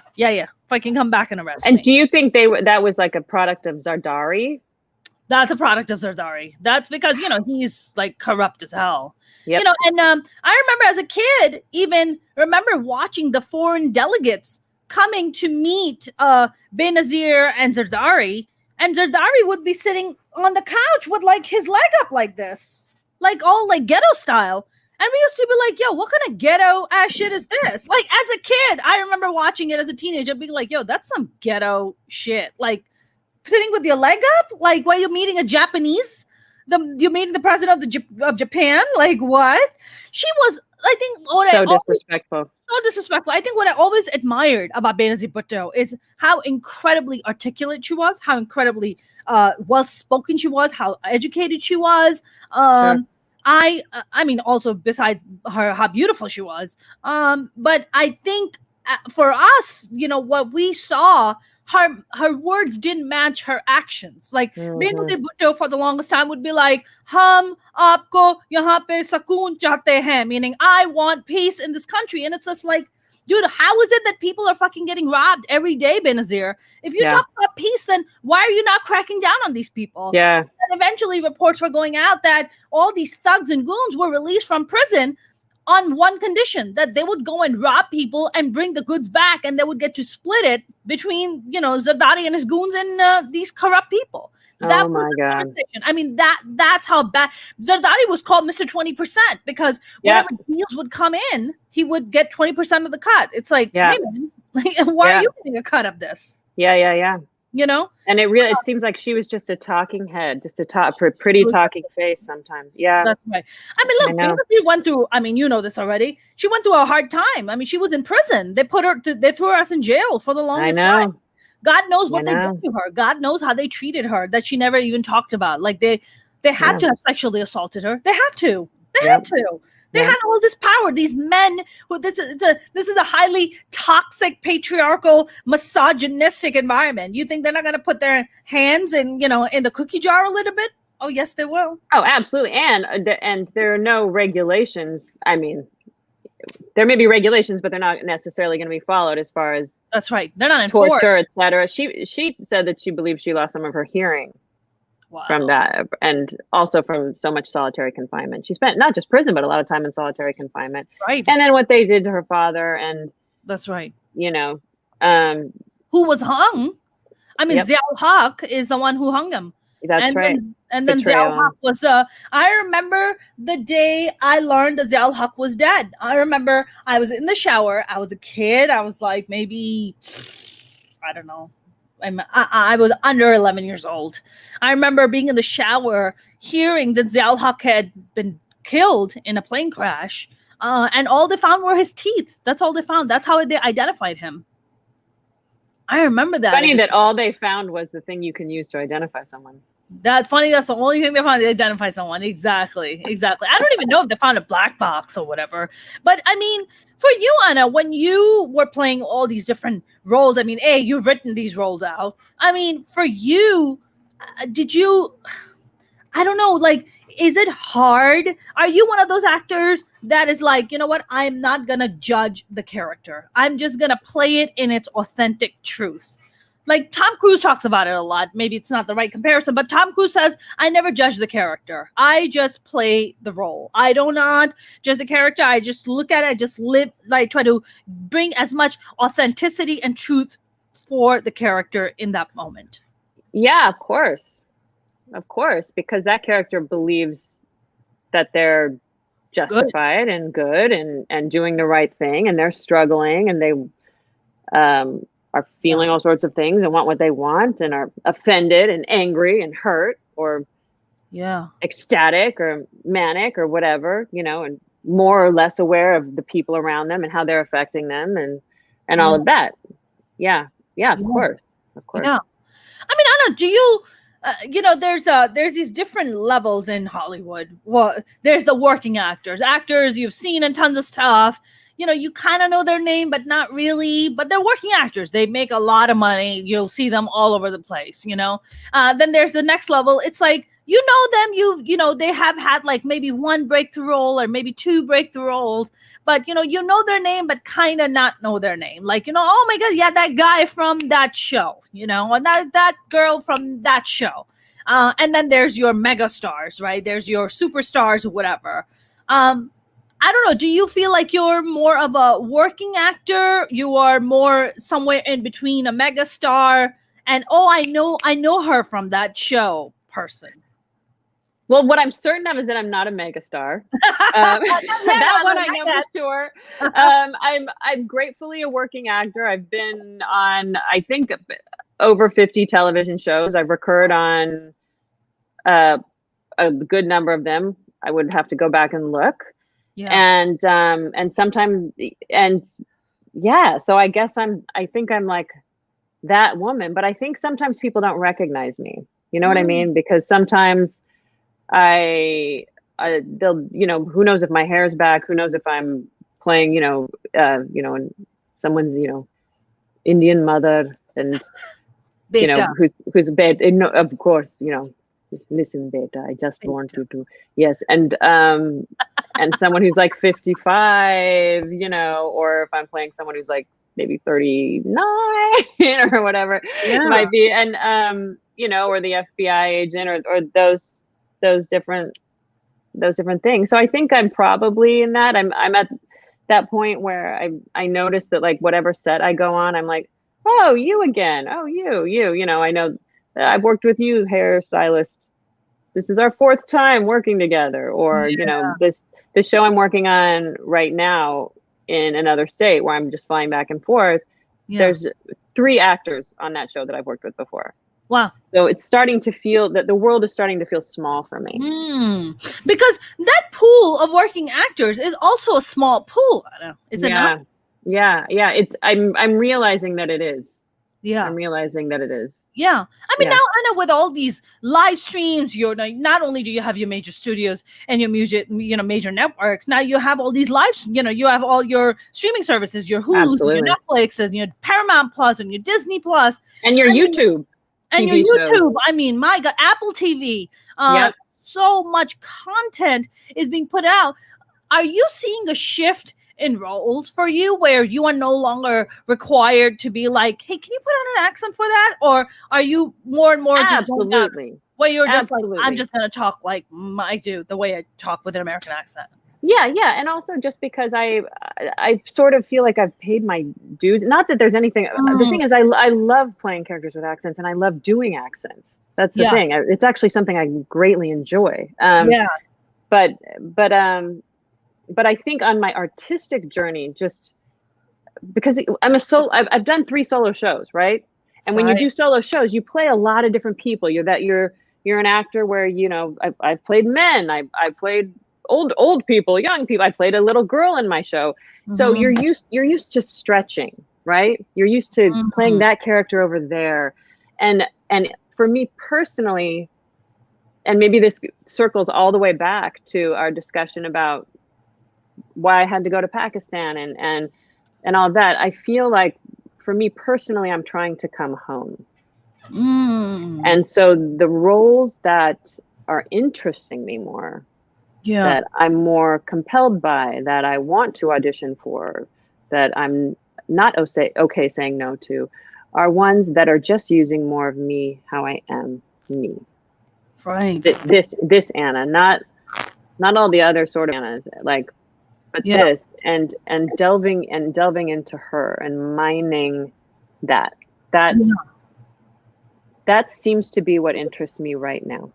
Fucking come back and arrest me.
And do you think that was like a product of Zardari?
That's a product of Zardari. That's because, he's like corrupt as hell.
Yep.
And I remember as a kid, even watching the foreign delegates coming to meet Benazir and Zardari. And Zardari would be sitting on the couch with like his leg up like this, like all like ghetto style. And we used to be like, yo, what kind of ghetto ass shit is this? Like, as a kid, I remember watching it as a teenager, being like, yo, that's some ghetto shit. Like, sitting with your leg up? Like, while you're meeting a Japanese? You're meeting the president of Japan? Like, what? She was, I think,
disrespectful.
So disrespectful. I think what I always admired about Benazir Bhutto is how incredibly articulate she was, how incredibly well-spoken she was, how educated she was. Sure. I mean, also besides her, how beautiful she was. But I think for us, what we saw, her words didn't match her actions. Like Benazir Bhutto for the longest time would be like, "Hum aapko yahan pe sakoon chahte hain," meaning I want peace in this country. And it's just like, dude, how is it that people are fucking getting robbed every day, Benazir? If you talk about peace, then why are you not cracking down on these people?
Yeah.
And eventually reports were going out that all these thugs and goons were released from prison on one condition, that they would go and rob people and bring the goods back, and they would get to split it between, Zardari and his goons and these corrupt people. That
oh my God.
I mean, that's how bad. Zardari was called Mr. 20% because whatever deals would come in, he would get 20% of the cut. It's like, hey man, like, why are you getting a cut of this?
Yeah. And it seems like she was just a talking head, just a pretty talking face sometimes. Yeah.
That's right. I mean, look, Benazir went through, I mean, you know this already. She went through a hard time. I mean, she was in prison. They threw us in jail for the longest time. God knows what they did to her. God knows how they treated her that she never even talked about. Like they had to have sexually assaulted her. They had to. They had all this power. These men who this is a highly toxic, patriarchal, misogynistic environment. You think they're not going to put their hands in the cookie jar a little bit? Oh, yes, they will.
Oh, absolutely. And there are no regulations. I mean, there may be regulations, but they're not necessarily going to be followed as far as
That's right. They're not enforced.
torture, etc. She said that she believes she lost some of her hearing from that, and also from so much solitary confinement. She spent not just prison, but a lot of time in solitary confinement.
Right.
And then what they did to her father, and
that's right.
You know,
who was hung? I mean, Ziaul Haq is the one who hung him.
That's right.
And then Ziaul Haq was. I remember the day I learned that Ziaul Haq was dead. I remember I was in the shower. I was a kid. I was like maybe, I don't know. I was under 11 years old. I remember being in the shower, hearing that Ziaul Haq had been killed in a plane crash, and all they found were his teeth. That's all they found. That's how they identified him. I remember that.
Funny that all they found was the thing you can use to identify someone.
That's funny. That's the only thing they found to identify someone. Exactly. I don't even know if they found a black box or whatever. But I mean, for you, Anna, when you were playing all these different roles, I mean, you've written these roles out. I mean, for you, did you, I don't know, like, is it hard? Are you one of those actors that is like, you know what? I'm not going to judge the character. I'm just going to play it in its authentic truth. Like Tom Cruise talks about it a lot. Maybe it's not the right comparison, but Tom Cruise says, I never judge the character. I just play the role. I do not judge the character. I just look at it. I just live, like try to bring as much authenticity and truth for the character in that moment.
Yeah, of course. Of course, because that character believes that they're justified and good and doing the right thing, and they're struggling, and they are feeling all sorts of things and want what they want, and are offended and angry and hurt, or ecstatic or manic or whatever, you know, and more or less aware of the people around them and how they're affecting them, and all of that. Of course.
Yeah. I mean, Anna, do you you know, there's these different levels in Hollywood. Well, there's the working actors you've seen in tons of stuff. You know, you kind of know their name, but not really. But they're working actors. They make a lot of money. You'll see them all over the place, you know. Then there's the next level. It's like, you know them. You know, they have had like maybe one breakthrough role or maybe two breakthrough roles. But, you know their name, but kind of not know their name. Like, you know, oh, my God, yeah, that guy from that show, you know, and that girl from that show. And then there's your mega stars, right? There's your superstars or whatever. I don't know. Do you feel like you're more of a working actor? You are more somewhere in between a mega star and, I know her from that show person.
Well, what I'm certain of is that I'm not a megastar. That one I know for sure. I'm gratefully a working actor. I've been on, I think, over 50 television shows. I've recurred on a good number of them. I would have to go back and look. Yeah. And sometimes, so I guess I think I'm like that woman, but I think sometimes people don't recognize me. You know what I mean? Because sometimes they'll, you know, who knows if my hair's back, who knows if I'm playing, and someone's, Indian mother and,
Beta.
who's bad. Of course, listen, Beta, I just want you to, yes. And someone who's like 55, or if I'm playing someone who's like maybe 39 or whatever it might be. And, or the FBI agent or those different things. So I think I'm probably in that. I'm at that point where I noticed that like whatever set I go on, I'm like, oh, you again. Oh, you, I know I've worked with you, hairstylist. This is our 4th time working together. Or, the show I'm working on right now in another state where I'm just flying back and forth. Yeah. There's 3 actors on that show that I've worked with before.
Wow.
So it's starting to feel that the world is starting to feel small for me.
Because that pool of working actors is also a small pool. Is it not?
Yeah. I'm realizing that it is.
Yeah.
I'm realizing that it is.
Yeah. I mean, now, Anna, with all these live streams, not only do you have your major studios and your music, major networks, now you have all these live, you have all your streaming services, your Hulu, your Netflix, and your Paramount Plus and your Disney Plus.
And your YouTube.
And
TV
your
shows.
YouTube, I mean, my God, Apple TV,
Yep.
so much content is being put out. Are you seeing a shift in roles for you where you are no longer required to be like, hey, can you put on an accent for that? Or are you more and more just going out
Absolutely.
where you're just like, I'm
Absolutely.
just going to talk like I do, the way I talk with an American accent?
Yeah, and also just because I sort of feel like I've paid my dues. Not that there's anything. The thing is, I love playing characters with accents, and I love doing accents. That's the thing. It's actually something I greatly enjoy. But I think on my artistic journey, just because I've done 3 solo shows, right? And when you do solo shows, you play a lot of different people. You're an actor where, you know, I've played men, I played old people, young people. I played a little girl in my show. So you're used to stretching, right? You're used to playing that character over there. And for me personally, and maybe this circles all the way back to our discussion about why I had to go to Pakistan and all that. I feel like for me personally, I'm trying to come home. And so the roles that are interesting me more, that I'm more compelled by, that I want to audition for, that I'm not okay saying no to, are ones that are just using more of me, how I am, me.
Right.
This Anna, not all the other sort of Annas, like, but this, and delving into her and mining that seems to be what interests me right now.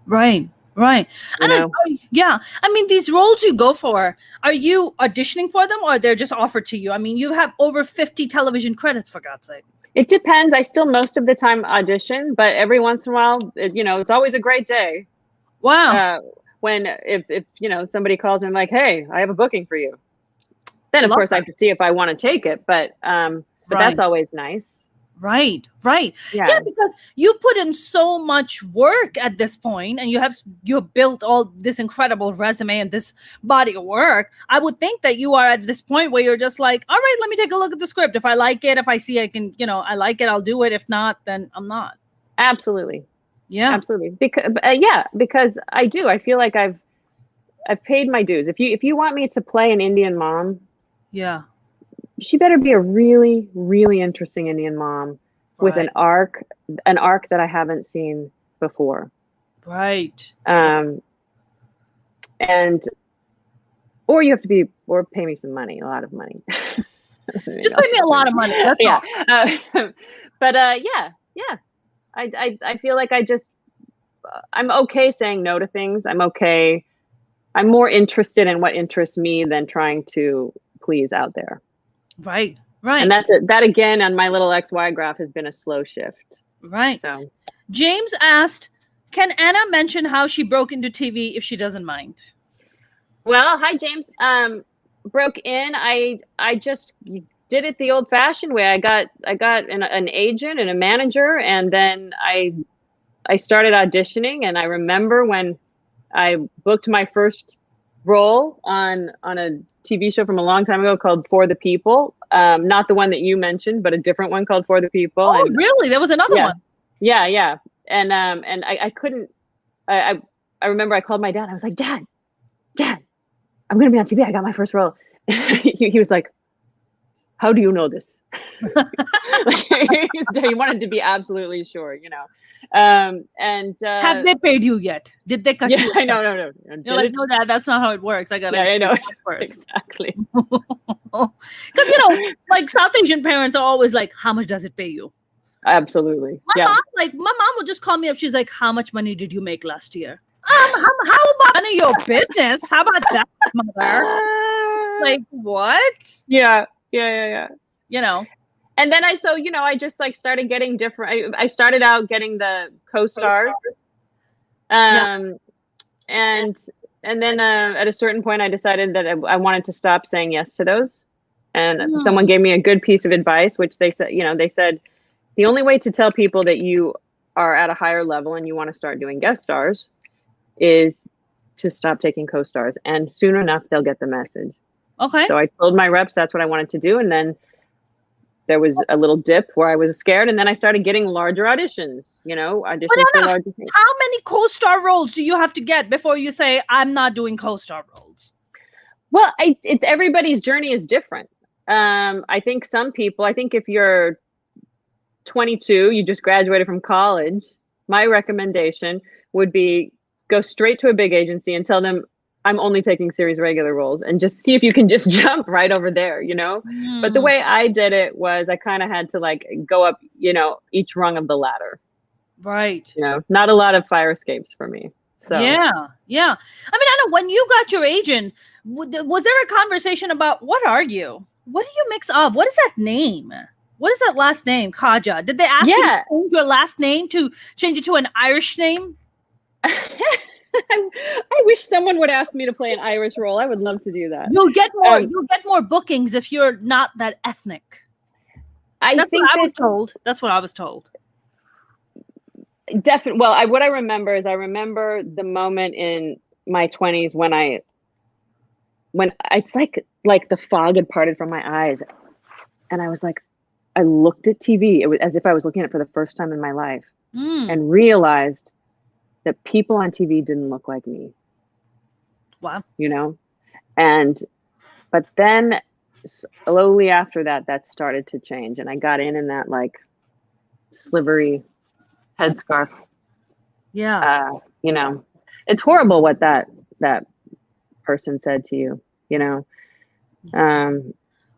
Right. And I mean, these roles you go for, are you auditioning for them or they're just offered to you? I mean, you have over 50 television credits, for God's sake.
It depends. I still most of the time audition, but every once in a while, it's always a great day.
Wow.
When if somebody calls me like, hey, I have a booking for you. Then of course I have to see if I want to take it, but that's always nice.
Right.
Yeah,
because you put in so much work at this point, and you have built all this incredible resume and this body of work. I would think that you are at this point where you're just like, all right, let me take a look at the script. If I like it, if I see I can, I like it, I'll do it. If not, then I'm not.
Absolutely.
Yeah,
absolutely. Because I do. I feel like I've paid my dues. If you want me to play an Indian mom, she better be a really, really interesting Indian mom with an arc that I haven't seen before.
Right.
Or you have to be, or pay me some money, a lot of money.
Just pay me a lot of money. That's all.
But I feel like I'm okay saying no to things. I'm okay. I'm more interested in what interests me than trying to please out there.
Right.
And that again on my little XY graph has been a slow shift.
Right.
So
James asked, can Anna mention how she broke into TV if she doesn't mind?
Well, hi James. Broke in. I just did it the old fashioned way. I got an agent and a manager, and then I started auditioning, and I remember when I booked my first role on a TV show from a long time ago called For the People. Not the one that you mentioned, but a different one called For the People.
Oh, really? There was another one.
Yeah. And I couldn't. I remember I called my dad. I was like, Dad, I'm going to be on TV. I got my first role. he was like, how do you know this? He wanted to be absolutely sure, and
have they paid you yet? Did they cut you?
I know.
You're like, no, Dad, that's not how it works. I gotta.
Yeah, I know
first.
Exactly.
Because like South Asian parents are always like, how much does it pay you?
Absolutely.
My mom will just call me up. She's like, how much money did you make last year? How about none of your business? How about that, mother? Like what?
Yeah. And then I just like started getting different. I started out getting the co-stars, and then at a certain point I decided that I wanted to stop saying yes to those. And someone gave me a good piece of advice, which they said the only way to tell people that you are at a higher level and you want to start doing guest stars is to stop taking co-stars, and soon enough they'll get the message.
Okay.
So I told my reps that's what I wanted to do, and then there was a little dip where I was scared, and then I started getting larger auditions, auditions for larger things.
How many co-star roles do you have to get before you say, I'm not doing co-star roles?
Well, everybody's journey is different. I think if you're 22, you just graduated from college, my recommendation would be go straight to a big agency and tell them, I'm only taking series regular roles, and just see if you can just jump right over there, But the way I did it was I kind of had to like go up, each rung of the ladder.
Right.
Not a lot of fire escapes for me. So
yeah. I mean, Anna, when you got your agent, was there a conversation about what are you? What do you mix of? What is that name? What is that last name? Khaja. Did they ask you to change your last name to change it to an Irish name?
I wish someone would ask me to play an Irish role. I would love to do that.
You'll get more bookings if you're not that ethnic. That's what I was told.
Definitely. Well, what I remember is the moment in my 20s when it's like the fog had parted from my eyes, and I was like, I looked at TV. It was as if I was looking at it for the first time in my life, and realized that people on TV didn't look like me.
Wow.
But then slowly after that started to change, and I got in that like slivery headscarf.
Yeah.
It's horrible what that person said to you,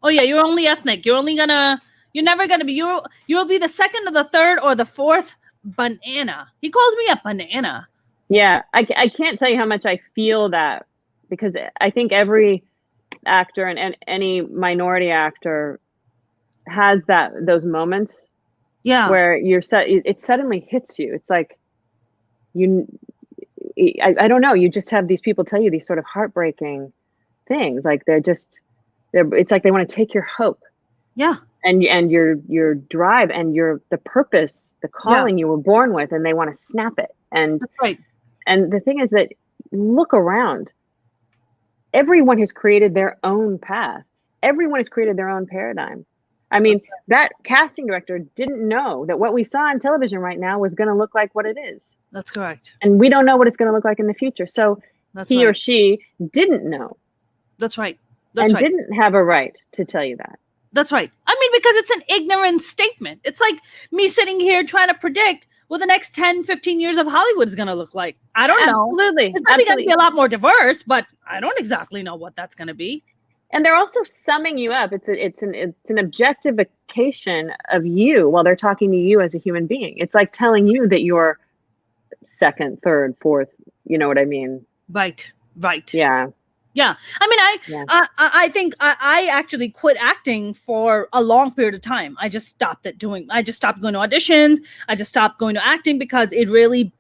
Oh yeah, you're only ethnic. You're never gonna be. You'll be the second or the third or the fourth banana. He calls me a banana.
Yeah, I can't tell you how much I feel that, because I think every actor and any minority actor has those moments. Yeah, where it suddenly hits you. It's like I don't know. You just have these people tell you these sort of heartbreaking things. Like it's like they want to take your hope.
Yeah.
And your drive and the purpose, the calling you were born with, and they want to snap it. And
that's right.
And the thing is that, look around. Everyone has created their own path. Everyone has created their own paradigm. I mean, that casting director didn't know that what we saw on television right now was going to look like what it is.
That's correct.
And we don't know what it's going to look like in the future. So he or she didn't know.
That's right.
Didn't have a right to tell you that.
That's right. I mean, because it's an ignorant statement. It's like me sitting here trying to predict what the next 10, 15 years of Hollywood is going to look like. I don't know.
Absolutely.
It's probably going to be a lot more diverse, but I don't exactly know what that's going to be.
And they're also summing you up. It's an objectification of you while they're talking to you as a human being. It's like telling you that you're second, third, fourth. You know what I mean? Right. Yeah.
Yeah. I mean, I think I actually quit acting for a long period of time. I just stopped going to auditions. I just stopped going to acting because it really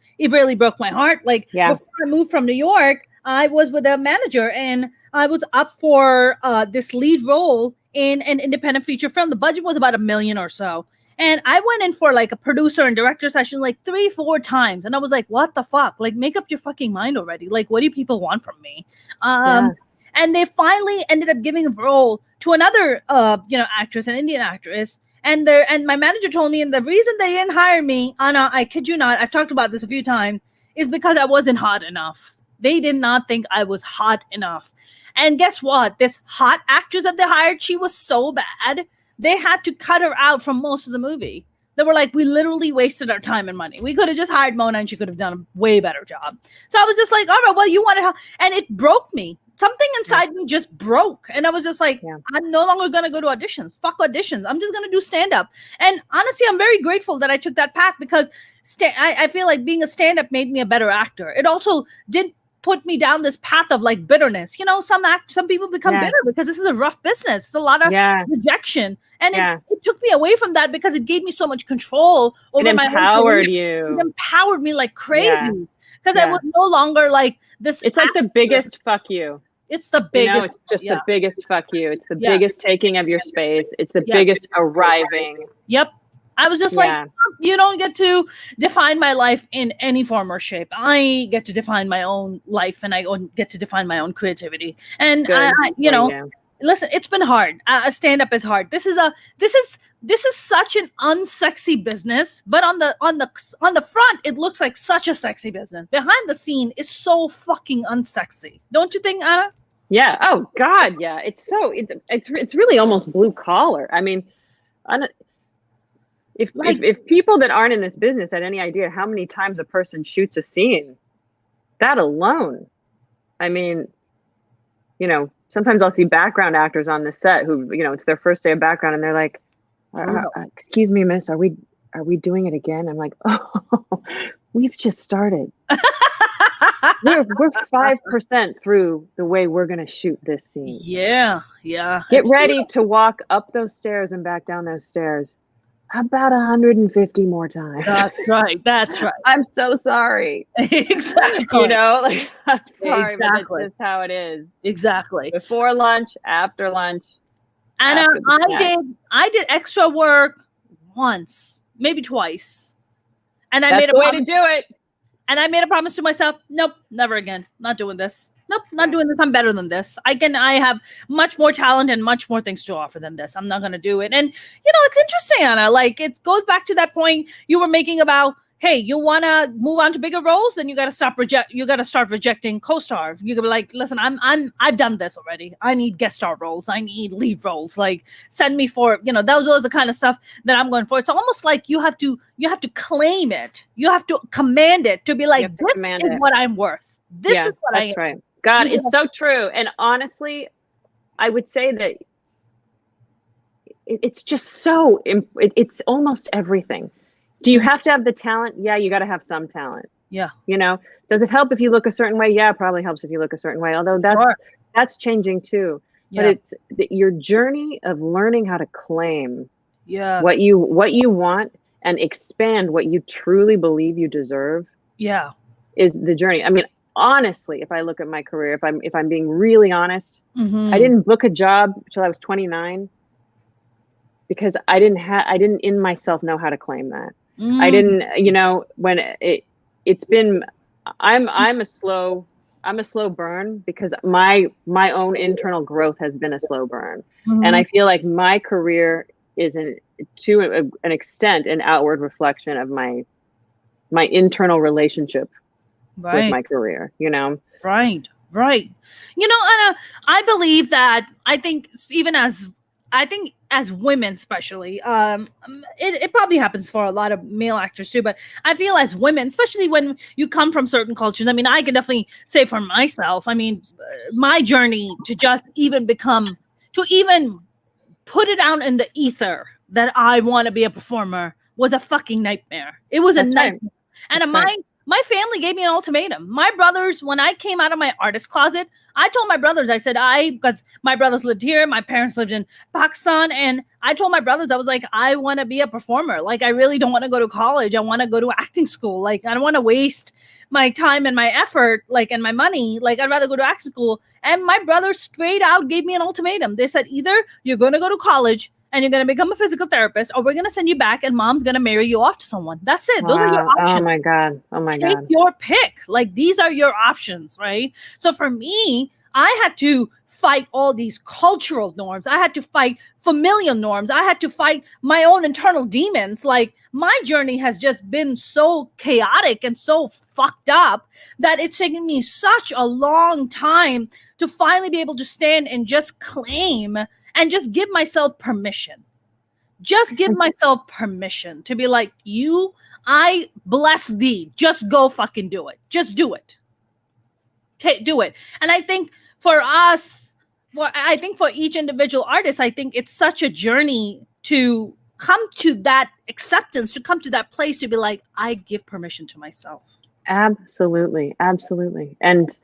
broke my heart. Like before I moved from New York, I was with a manager and I was up for this lead role in an independent feature film. The budget was about $1 million or so. And I went in for like a producer and director session like 3-4 times. And I was like, what the fuck? Like, make up your fucking mind already. Like, what do people want from me? And they finally ended up giving a role to another, actress, an Indian actress. And my manager told me, and the reason they didn't hire me, Anna, I kid you not, I've talked about this a few times, is because I wasn't hot enough. They did not think I was hot enough. And guess what? This hot actress that they hired, she was so bad. They had to cut her out from most of the movie. They were like, we literally wasted our time and money. We could have just hired Mona and she could have done a way better job. So I was just like, all right, well, you wanted her. And it broke me. Something inside me just broke. And I was just like, I'm no longer going to go to auditions. Fuck auditions. I'm just going to do stand-up. And honestly, I'm very grateful that I took that path because I feel like being a stand-up made me a better actor. It also did put me down this path of like bitterness. Some people become bitter because this is a rough business. It's a lot of rejection. And it took me away from that because it gave me so much control over my
empowered you.
It empowered me like crazy. Because I was no longer like this.
It's like the biggest fuck you.
It's the biggest.
It's just the biggest fuck you. It's the biggest taking of your space. It's the biggest arriving.
Yep. I was just like, you don't get to define my life in any form or shape. I get to define my own life and I get to define my own creativity. And, listen, it's been hard. Stand up is hard. This is such an unsexy business, but on the front, it looks like such a sexy business. Behind the scene is so fucking unsexy. Don't you think, Anna?
Yeah. Oh God. Yeah. It's really almost blue collar. I mean, if people that aren't in this business had any idea how many times a person shoots a scene, that alone, I mean, you know, sometimes I'll see background actors on the set who, you know, it's their first day of background and they're like, excuse me, miss, are we doing it again? I'm like, oh, we've just started. we're 5% through the way we're going to shoot this scene.
Yeah.
Get ready to walk up those stairs and back down those stairs about 150 more times.
That's right.
I'm so sorry.
Exactly.
You know, like, I'm sorry,
exactly.
but that's just how it is.
Exactly.
Before lunch, after lunch.
And I did extra work once, maybe twice. And
that's the way to do it.
And I made a promise to myself, nope, never again. Not doing this. Nope, not doing this. I'm better than this. I have much more talent and much more things to offer than this. I'm not going to do it. And, you know, it's interesting, Anna. Like, it goes back to that point you were making about, hey, you want to move on to bigger roles? Then you got to start rejecting co-star. You got to be like, listen, I've done this already. I need guest star roles. I need lead roles. Like, send me for, you know, those are the kind of stuff that I'm going for. It's almost like you have to claim it. You have to command it to be like, this is what I'm worth. This is what I am.
That's right. God, it's so true. And honestly, I would say that it's just so, it's almost everything. Do you have to have the talent? Yeah, you got to have some talent.
Yeah.
You know, does it help if you look a certain way? Yeah, it probably helps if you look a certain way. Although that's changing too. Yeah. But it's your journey of learning how to claim what you want and expand what you truly believe you deserve.
Yeah.
Is the journey. I mean, honestly, if I look at my career, if I'm being really honest, I didn't book a job until I was 29 because I didn't in myself know how to claim that. I didn't, you know, when it's been, I'm a slow burn because my own internal growth has been a slow burn. And I feel like my career is to an extent, an outward reflection of my internal relationship with my career, you know?
Right. You know, Anna, I believe that I think as women, especially, it probably happens for a lot of male actors too, but I feel as women, especially when you come from certain cultures, I mean, I can definitely say for myself, I mean, my journey to just even put it out in the ether that I want to be a performer was a fucking nightmare. It was a nightmare. And my family gave me an ultimatum. My brothers, when I came out of my artist closet, I told my brothers, I said, because my brothers lived here, my parents lived in Pakistan, and I told my brothers, I was like, I want to be a performer. Like, I really don't want to go to college. I want to go to acting school. Like, I don't want to waste my time and my effort, like, and my money. Like, I'd rather go to acting school. And my brothers straight out gave me an ultimatum. They said, either you're going to go to college and you're going to become a physical therapist, or we're going to send you back and mom's going to marry you off to someone. That's it. Those are your options.
Oh my God.
Take your pick. Like, these are your options, right? So for me, I had to fight all these cultural norms. I had to fight familial norms. I had to fight my own internal demons. Like, my journey has just been so chaotic and so fucked up that it's taken me such a long time to finally be able to stand and just claim and just give myself permission. Just give myself permission to be like, I bless thee. Just go fucking do it. Just do it. Do it. And I think for us, for each individual artist, I think it's such a journey to come to that acceptance, to come to that place to be like, I give permission to myself.
Absolutely. And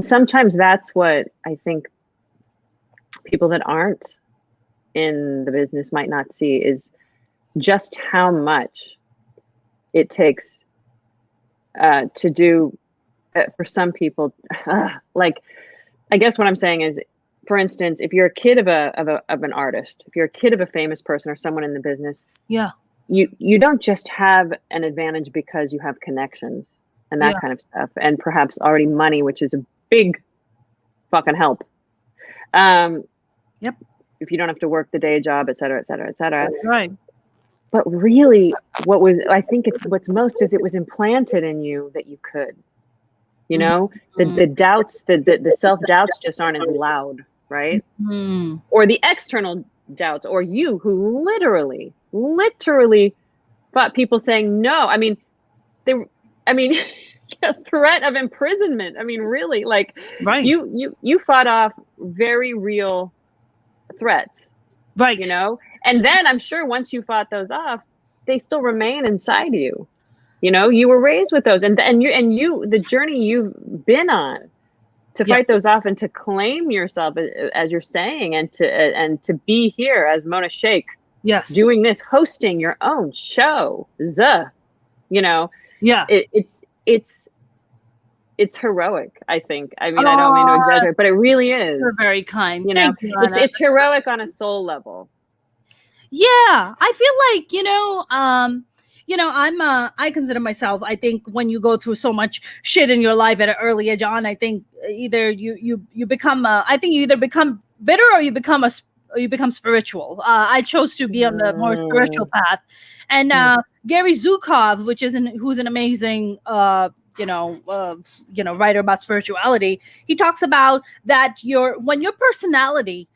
sometimes that's what I think people that aren't in the business might not see, is just how much it takes to do for some people. Like, I guess what I'm saying is, for instance, if you're a kid of an artist, if you're a kid of a famous person or someone in the business, you don't just have an advantage because you have connections and that kind of stuff, and perhaps already money, which is a big fucking help.
Yep.
If you don't have to work the day job, et cetera, et cetera, et cetera.
That's right.
But really, what's most is it was implanted in you that you could. You know, the doubts, the self-doubts just aren't as loud, right? Or the external doubts, or you who literally fought people saying no. I mean, a threat of imprisonment. I mean, really, like
Right.
you fought off very real threats.
Right.
You know, and then I'm sure once you fought those off, they still remain inside you. You know, you were raised with those, and the journey you've been on to fight those off and to claim yourself, as you're saying, and to be here as Mona Sheikh, doing this, hosting your own show, you know, it's heroic, I think. I mean, I don't mean to exaggerate, but it really is.
You're very kind.
You know, it's heroic on a soul level.
Yeah, I feel like, I consider myself, I think when you go through so much shit in your life at an early age on, I think either you become, you either become bitter or you become spiritual. I chose to be on the more spiritual path. And Gary Zukov, who's an amazing, writer about spirituality, he talks about that when your personality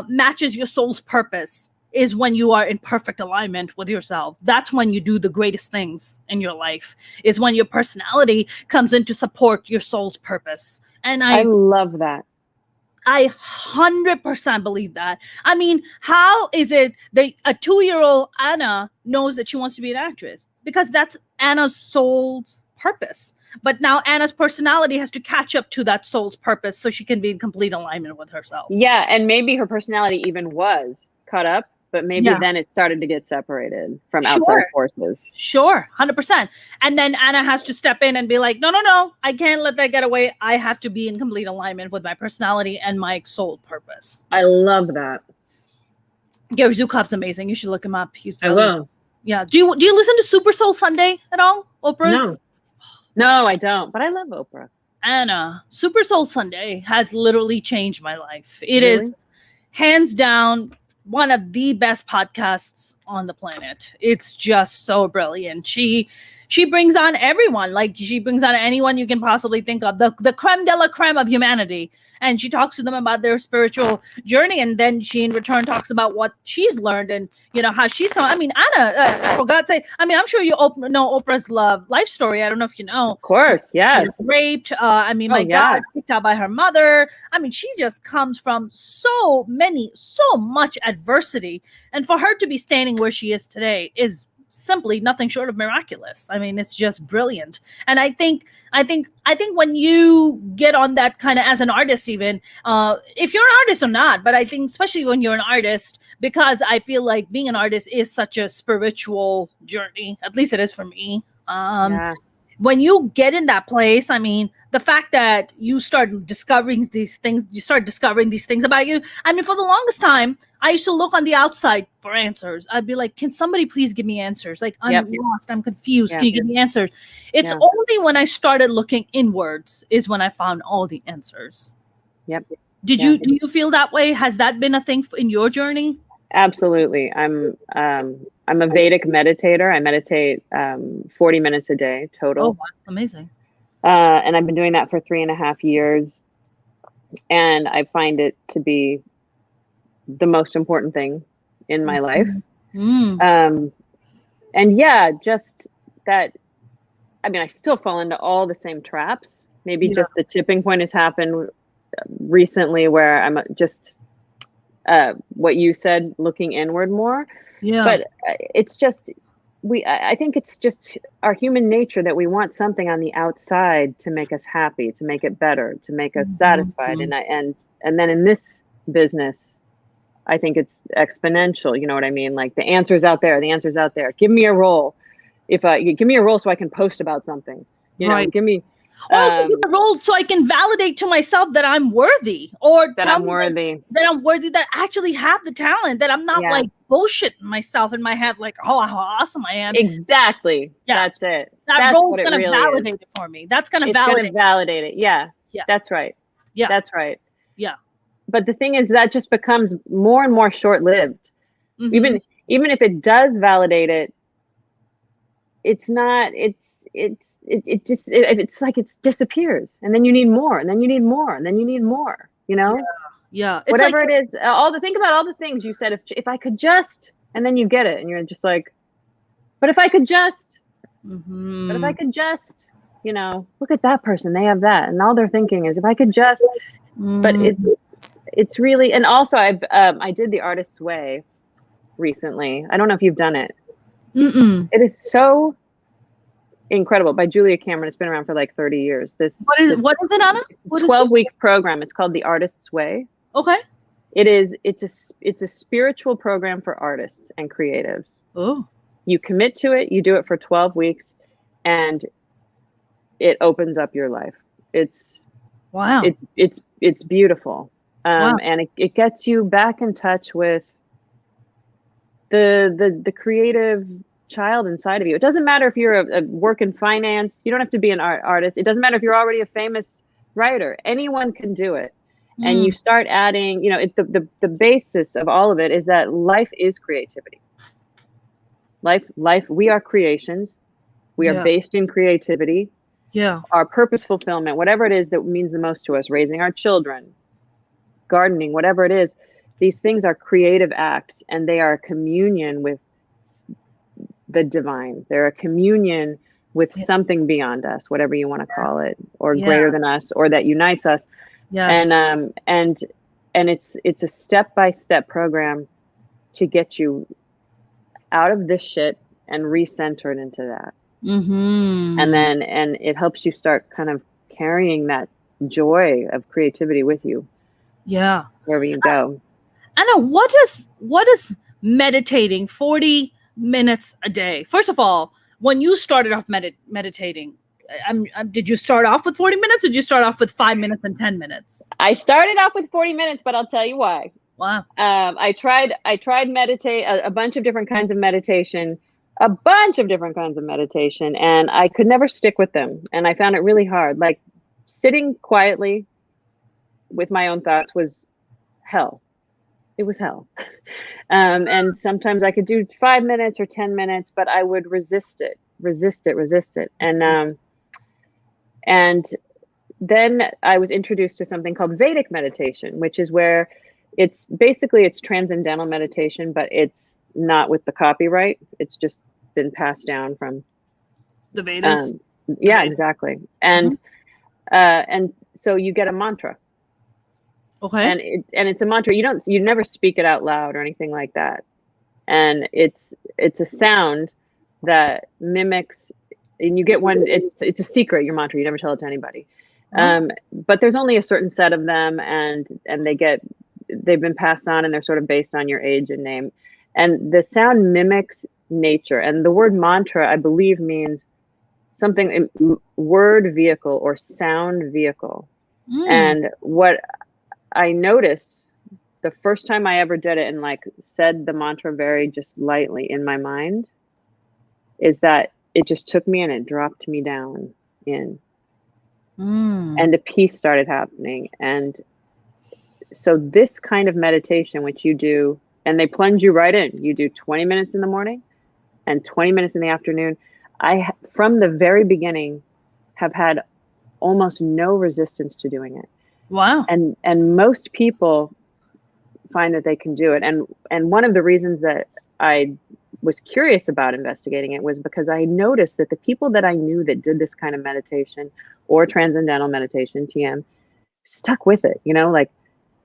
matches your soul's purpose is when you are in perfect alignment with yourself. That's when you do the greatest things in your life, is when your personality comes in to support your soul's purpose. And I
love that.
I 100% believe that. I mean, how is it that a 2-year-old Anna knows that she wants to be an actress? Because that's Anna's soul's purpose. But now Anna's personality has to catch up to that soul's purpose so she can be in complete alignment with herself.
Yeah, and maybe her personality even was caught up, but maybe then it started to get separated from outside forces.
Sure, 100%. And then Anna has to step in and be like, no, I can't let that get away. I have to be in complete alignment with my personality and my soul purpose.
I love that.
Gary Zukov's amazing. You should look him up.
I will.
Yeah. Do you listen to Super Soul Sunday at all? Oprah's?
No, I don't. But I love Oprah.
Anna, Super Soul Sunday has literally changed my life. It is hands down one of the best podcasts on the planet. It's just so brilliant. She brings on everyone. Like, she brings on anyone you can possibly think of, the creme de la creme of humanity. And she talks to them about their spiritual journey. And then she in return talks about what she's learned and, how she's come. I mean, Anna, for God's sake, I mean, I'm sure you know Oprah's life story. I don't know if you know.
Of course, yes.
She was raped. God, kicked out by her mother. I mean, she just comes from so much adversity. And for her to be standing where she is today is simply nothing short of miraculous. I mean, it's just brilliant. And I think when you get on that kind of, as an artist, even if you're an artist or not, but I think especially when you're an artist, because I feel like being an artist is such a spiritual journey. At least it is for me. When you get in that place, I mean, the fact that you start discovering these things about you. I mean, for the longest time, I used to look on the outside for answers. I'd be like, can somebody please give me answers? Like, I'm lost, I'm confused. Can you give me answers? It's only when I started looking inwards is when I found all the answers.
Yep.
Do you feel that way? Has that been a thing in your journey?
Absolutely. I'm a Vedic meditator. I meditate 40 minutes a day total.
Oh, wow. Amazing.
And I've been doing that for 3.5 years. And I find it to be the most important thing in my life. And just that, I mean, I still fall into all the same traps. Maybe just the tipping point has happened recently where I'm just, what you said, looking inward more. Yeah. But it's just, I think it's just our human nature that we want something on the outside to make us happy, to make it better, to make us satisfied. And then in this business, I think it's exponential. You know what I mean? Like, the answer's out there. Give me a role. Give me a role so I can post about something. You know, give me.
Also, give a role so I can validate to myself that I'm worthy, or
that I'm worthy,
that I actually have the talent, that I'm not like bullshitting myself in my head, like, oh, how awesome I am.
Exactly. Yeah. That's it.
That's role's going to validate it for me. That's going to validate
it. Yeah. That's right. Yeah. That's right.
Yeah.
but the thing is that just becomes more and more short-lived.
Mhm.
Even if it does validate it, it's not, it's like it disappears, and then you need more, and then you need more, and then you need more, you know?
Yeah. It's like
Whatever it is, think about all the things you said, if I could just, and then you get it, and you're just like, but if I could just, but if I could just, you know, look at that person, they have that, and all they're thinking is if I could just, but it's really, and also I did The Artist's Way recently. I don't know if you've done it. It is so incredible, by Julia Cameron. It's been around for like 30 years.
What is it, Anna?
It's a 12-week program. It's called The Artist's Way.
Okay.
It's a spiritual program for artists and creatives.
Oh.
You commit to it, you do it for 12 weeks, and it opens up your life. It's
wow.
It's beautiful.
Wow.
And it gets you back in touch with the creative child inside of you. It doesn't matter if you're a work in finance. You don't have to be an artist. It doesn't matter if you're already a famous writer. Anyone can do it. And you start adding, you know, it's the basis of all of it is that life is creativity. Life, we are creations. We are based in creativity.
Yeah.
Our purpose fulfillment, whatever it is that means the most to us, raising our children, gardening, whatever it is, these things are creative acts, and they are a communion with the divine. They're a communion with something beyond us, whatever you want to call it, or greater than us, or that unites us.
Yes.
And it's a step-by-step program to get you out of this shit and recentered into that. And it helps you start kind of carrying that joy of creativity with you.
Yeah.
Wherever you go.
Anna, what is meditating 40 minutes a day? First of all, when you started off meditating, did you start off with 40 minutes, or did you start off with 5 minutes and 10 minutes?
I started off with 40 minutes, but I'll tell you why.
Wow.
I tried meditate, a bunch of different kinds of meditation, and I could never stick with them. And I found it really hard. Like, sitting quietly with my own thoughts was hell. It was hell. And sometimes I could do 5 minutes or 10 minutes, but I would resist it. And then I was introduced to something called Vedic meditation, which is where it's transcendental meditation, but it's not with the copyright. It's just been passed down from
the Vedas.
Yeah, exactly. And so you get a mantra.
Okay.
And it's a mantra. You never speak it out loud or anything like that. And it's a sound that mimics, and you get one. It's a secret, your mantra. You never tell it to anybody. But there's only a certain set of them, and they've been passed on, and they're sort of based on your age and name. And the sound mimics nature. And the word mantra, I believe, means something, word vehicle or sound vehicle. And what I noticed the first time I ever did it, and like said the mantra very just lightly in my mind, is that it just took me and it dropped me down in. And a peace started happening. And so this kind of meditation, which you do, and they plunge you right in, you do 20 minutes in the morning and 20 minutes in the afternoon. I, from the very beginning, have had almost no resistance to doing it.
Wow.
And most people find that they can do it. And one of the reasons that I was curious about investigating it was because I noticed that the people that I knew that did this kind of meditation or transcendental meditation, TM, stuck with it. You know, like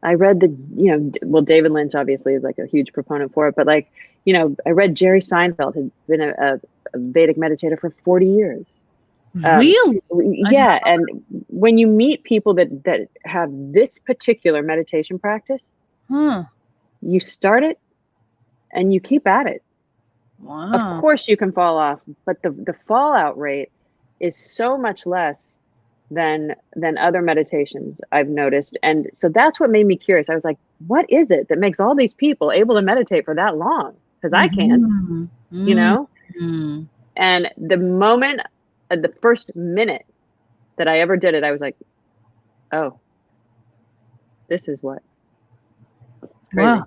I read David Lynch obviously is like a huge proponent for it, but like, you know, I read Jerry Seinfeld had been a Vedic meditator for 40 years.
Really?
Yeah. And when you meet people that have this particular meditation practice, you start it and you keep at it.
Wow.
Of course you can fall off, but the fallout rate is so much less than other meditations I've noticed. And so that's what made me curious. I was like, what is it that makes all these people able to meditate for that long? Because I can't, you know? And the first minute that I ever did it, I was like, oh, this is what Crazy.
Wow.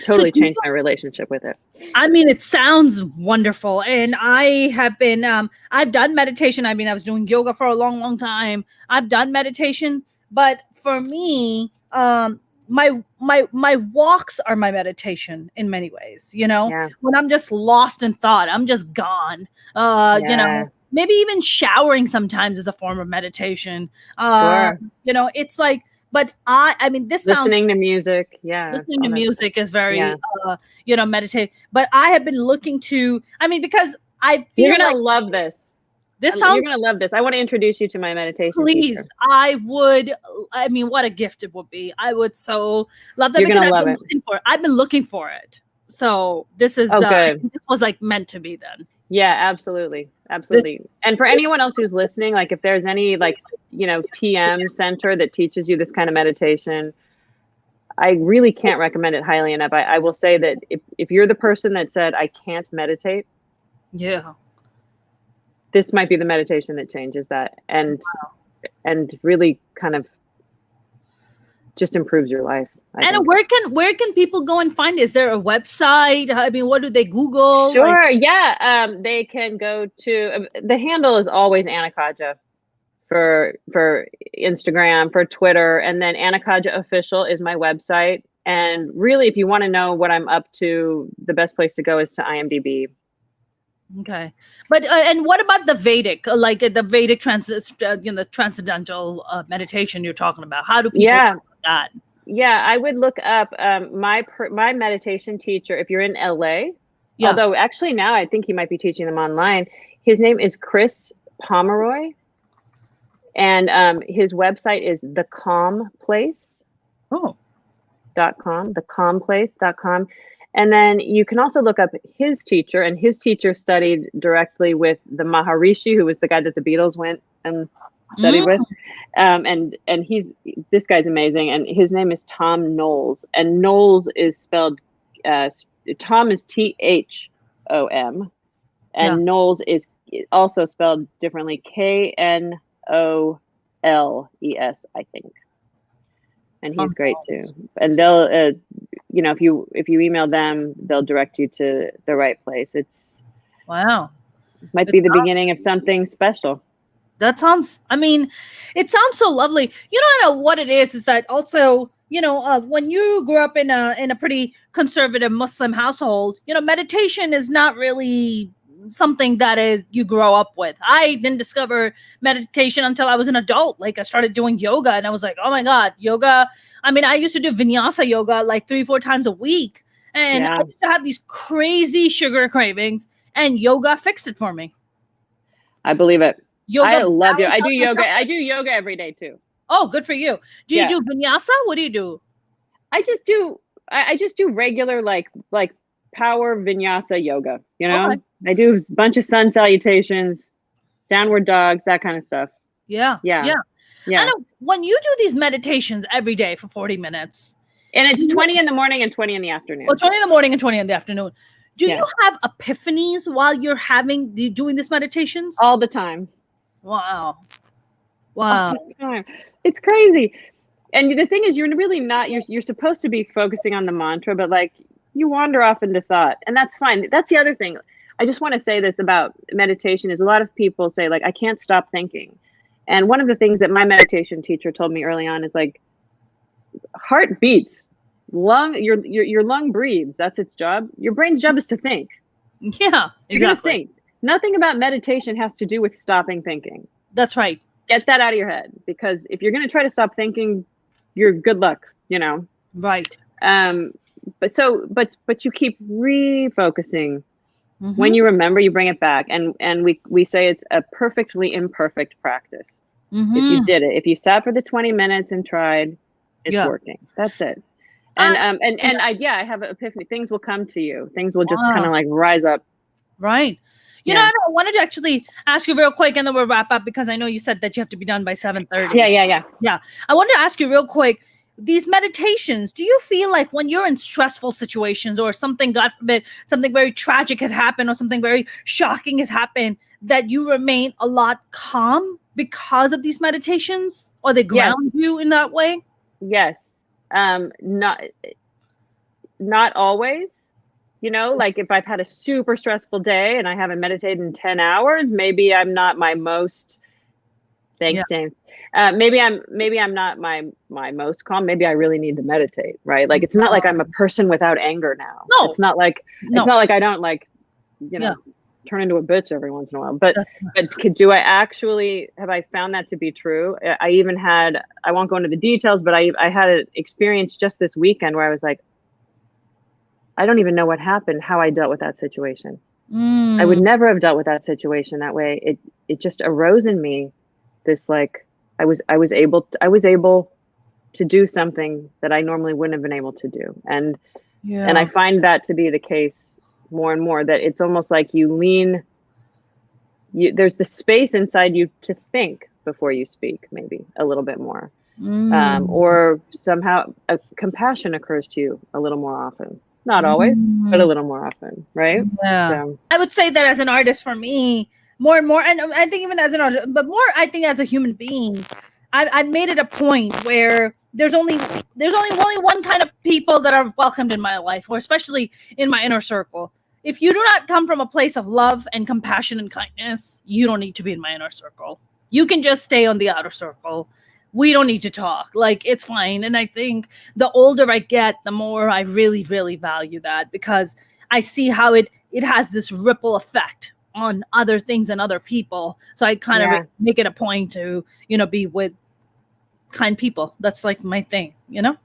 Totally changed my relationship with it.
I mean, it sounds wonderful. And I have been, I've done meditation. I mean, I was doing yoga for a long, long time. I've done meditation, but for me, my walks are my meditation in many ways, you know, when I'm just lost in thought, I'm just gone. You know, maybe even showering sometimes is a form of meditation. You know, it's like, but I mean, this
listening to music. Yeah.
Listening to music is very, you know, meditate. But I have been looking to, I mean, because I feel
you're going to love this.
This sounds,
you're going to love this. I want to introduce you to my meditation
please
teacher.
I would. I mean, what a gift it would be. I would so love that.
You're
because
love it.
I've been looking for it. So this is
good.
This was like meant to be then.
Yeah, absolutely. Absolutely. And for anyone else who's listening, like if there's any like, you know, TM center that teaches you this kind of meditation, I really can't recommend it highly enough. I will say that if you're the person that said, I can't meditate.
Yeah.
This might be the meditation that changes that and really kind of just improves your life. I think.
Where can people go and find? Is there a website? I mean, what do they Google?
Sure. Yeah. They can go to the handle is always Anna Khaja for Instagram, for Twitter, and then Anna Khaja Official is my website. And really, if you want to know what I'm up to, the best place to go is to IMDb.
Okay, but and what about the Vedic, like the Vedic transcendental meditation you're talking about? How do people do that?
Yeah, I would look up my meditation teacher if you're in LA. Yeah. Although actually now I think he might be teaching them online. His name is Chris Pomeroy, and his website is thecalmplace. .com, thecalmplace.com. And then you can also look up his teacher, and his teacher studied directly with the Maharishi, who was the guy that the Beatles went and studied with. And this guy's amazing. And his name is Tom Knowles, and Knowles is spelled, Tom is THOM, and Knowles is also spelled differently, KNOLES, I think. And he's great too. And they'll, you know, if you email them, they'll direct you to the right place. Might be the beginning of something special.
That sounds, I mean, it sounds so lovely. You know what it is that also, you know, when you grew up in a pretty conservative Muslim household, you know, meditation is not really something that is you grow up with. I didn't discover meditation until I was an adult. Like I started doing yoga and I was like, oh my God, yoga. I mean, I used to do vinyasa yoga like 3-4 times a week. And I used to have these crazy sugar cravings, and yoga fixed it for me.
I believe it.
Yoga,
I love yoga. I do yoga. I do yoga every day too.
Oh, good for you. Do you do vinyasa? What do you do?
I just do regular like power vinyasa yoga, you know? Okay. I do a bunch of sun salutations, downward dogs, that kind of stuff.
Yeah. I know when you do these meditations every day for 40 minutes.
And it's 20 in the morning and 20 in the afternoon.
Well, 20 in the morning and 20 in the afternoon. Do you have epiphanies while you're doing these meditations?
All the time.
Wow.
All the time. It's crazy. And the thing is, you're really not, you're supposed to be focusing on the mantra, but like you wander off into thought, and that's fine. That's the other thing. I just want to say this about meditation is a lot of people say like, I can't stop thinking. And one of the things that my meditation teacher told me early on is like, heart beats, your lung breathes. That's its job. Your brain's job is to think.
Yeah,
exactly. You're gonna think. Nothing about meditation has to do with stopping thinking.
That's right.
Get that out of your head, because if you're going to try to stop thinking, you're good luck, you know?
Right.
But you keep refocusing. Mm-hmm. When you remember, you bring it back. And we say it's a perfectly imperfect practice. Mm-hmm. If you did it, if you sat for the 20 minutes and tried, it's working. That's it. And I have an epiphany. Things will come to you. Things will just kind of like rise up.
Right. You know, I wanted to actually ask you real quick, and then we'll wrap up, because I know you said that you have to be done by 7:30. Yeah. I wanted to ask you real quick, these meditations, do you feel like when you're in stressful situations or something, God forbid, something very tragic had happened or something very shocking has happened, that you remain a lot calm because of these meditations, or they ground you in that way?
Yes. not always, like if I've had a super stressful day and I haven't meditated in 10 hours, maybe I'm not my most, thanks, James. Maybe I'm not my most calm. Maybe I really need to meditate, right? Like, it's not like I'm a person without anger now.
No.
It's not like I don't like, turn into a bitch every once in a while. But have I found that to be true? I won't go into the details, but I had an experience just this weekend where I was like, I don't even know what happened, how I dealt with that situation. I would never have dealt with that situation that way. It just arose in me, this like, I was able to do something that I normally wouldn't have been able to do. And I find that to be the case more and more, that it's almost like there's the space inside you to think before you speak, maybe a little bit more. Or somehow a compassion occurs to you a little more often. Not always, but a little more often, right?
Yeah. So. I would say that as an artist, for me, more and more, and I think even as an artist, but more, I think as a human being, I've made it a point where there's only one kind of people that are welcomed in my life, or especially in my inner circle. If you do not come from a place of love and compassion and kindness, you don't need to be in my inner circle. You can just stay on the outer circle. We don't need to talk. Like, it's fine. And I think the older I get, the more I really, really value that, because I see how it has this ripple effect on other things and other people. So I kind of make it a point to, be with kind people. That's like my thing,
Yeah.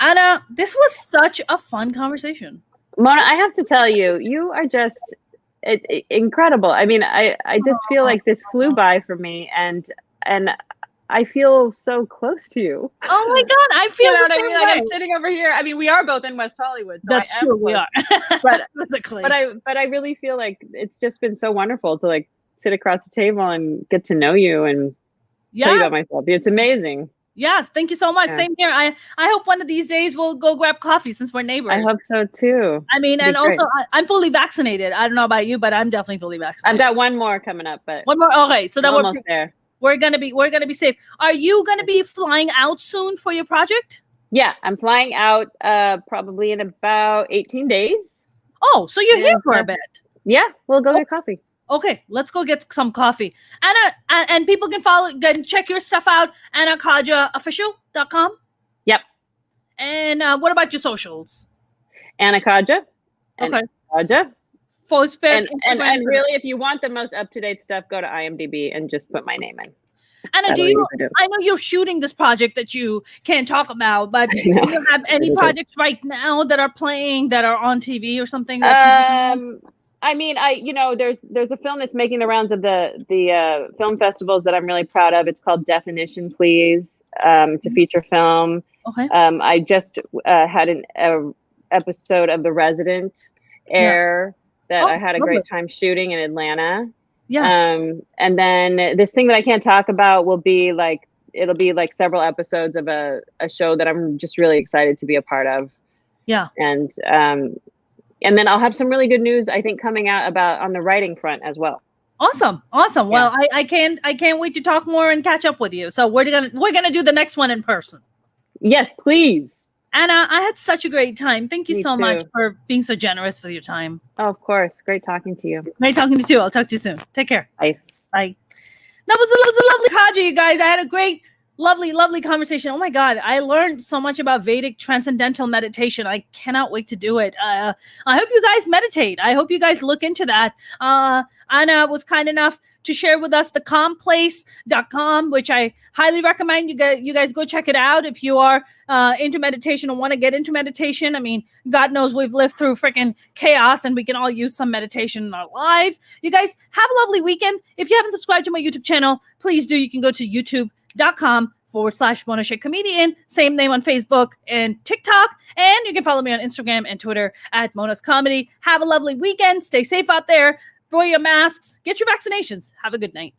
Anna, this was such a fun conversation.
Mona, I have to tell you, you are just incredible. I mean, I just feel like this flew by for me, and I feel so close to you.
Oh my God, I feel
what I mean? Like, I'm sitting over here. I mean, we are both in West Hollywood. So
that's true, we are.
but I really feel like it's just been so wonderful to like sit across the table and get to know you and tell you about myself. It's amazing.
Yes, thank you so much. Same here. I hope one of these days we'll go grab coffee, since we're neighbors.
I hope so too.
I mean, and also I'm fully vaccinated. I don't know about you, but I'm definitely fully vaccinated.
I've got one more coming up, but
one more. Okay, so then
we're almost there.
We're gonna be safe. Are you gonna be flying out soon for your project?
Yeah, I'm flying out probably in about 18 days.
Oh, so you're here for a bit.
Yeah, we'll go get coffee.
Okay, let's go get some coffee. Anna, and people can check your stuff out, AnnaKhajaOfficial.com.
Yep.
And what about your socials?
Anna Khaja.
Okay.
Khaja.
Facebook.
And really, if you want the most up-to-date stuff, go to IMDb and just put my name in.
Anna, I know you're shooting this project that you can't talk about, but do you have any projects right now that are playing, that are on TV or something?
I mean, there's a film that's making the rounds of the film festivals that I'm really proud of. It's called Definition, Please. It's a feature film.
Okay.
I just had an episode of The Resident air that I had a great time shooting in Atlanta.
Yeah.
And then this thing that I can't talk about will be like, it'll be like several episodes of a show that I'm just really excited to be a part of.
Yeah.
And then I'll have some really good news, I think, coming out on the writing front as well.
Awesome. Yeah. Well, I can't wait to talk more and catch up with you. So we're gonna do the next one in person.
Yes, please.
Anna, I had such a great time. Thank you so much for being so generous with your time.
Oh, of course. Great talking to you.
Great talking to you too. I'll talk to you soon. Take care.
Bye.
Bye. That was a lovely Khaja, you guys. I had a great, lovely conversation. Oh my God, I learned so much about Vedic transcendental meditation. I cannot wait to do it. I hope you guys meditate. I hope you guys look into that. Anna was kind enough to share with us the calmplace.com, which I highly recommend you guys go check it out if you are into meditation or want to get into meditation. I mean, God knows we've lived through freaking chaos and we can all use some meditation in our lives. You guys have a lovely weekend. If you haven't subscribed to my YouTube channel, please do. You can go to youtube.com/Mona Shaikh Comedian. Same name on Facebook and TikTok. And you can follow me on Instagram and Twitter @Mona's Comedy. Have a lovely weekend. Stay safe out there. Wear your masks. Get your vaccinations. Have a good night.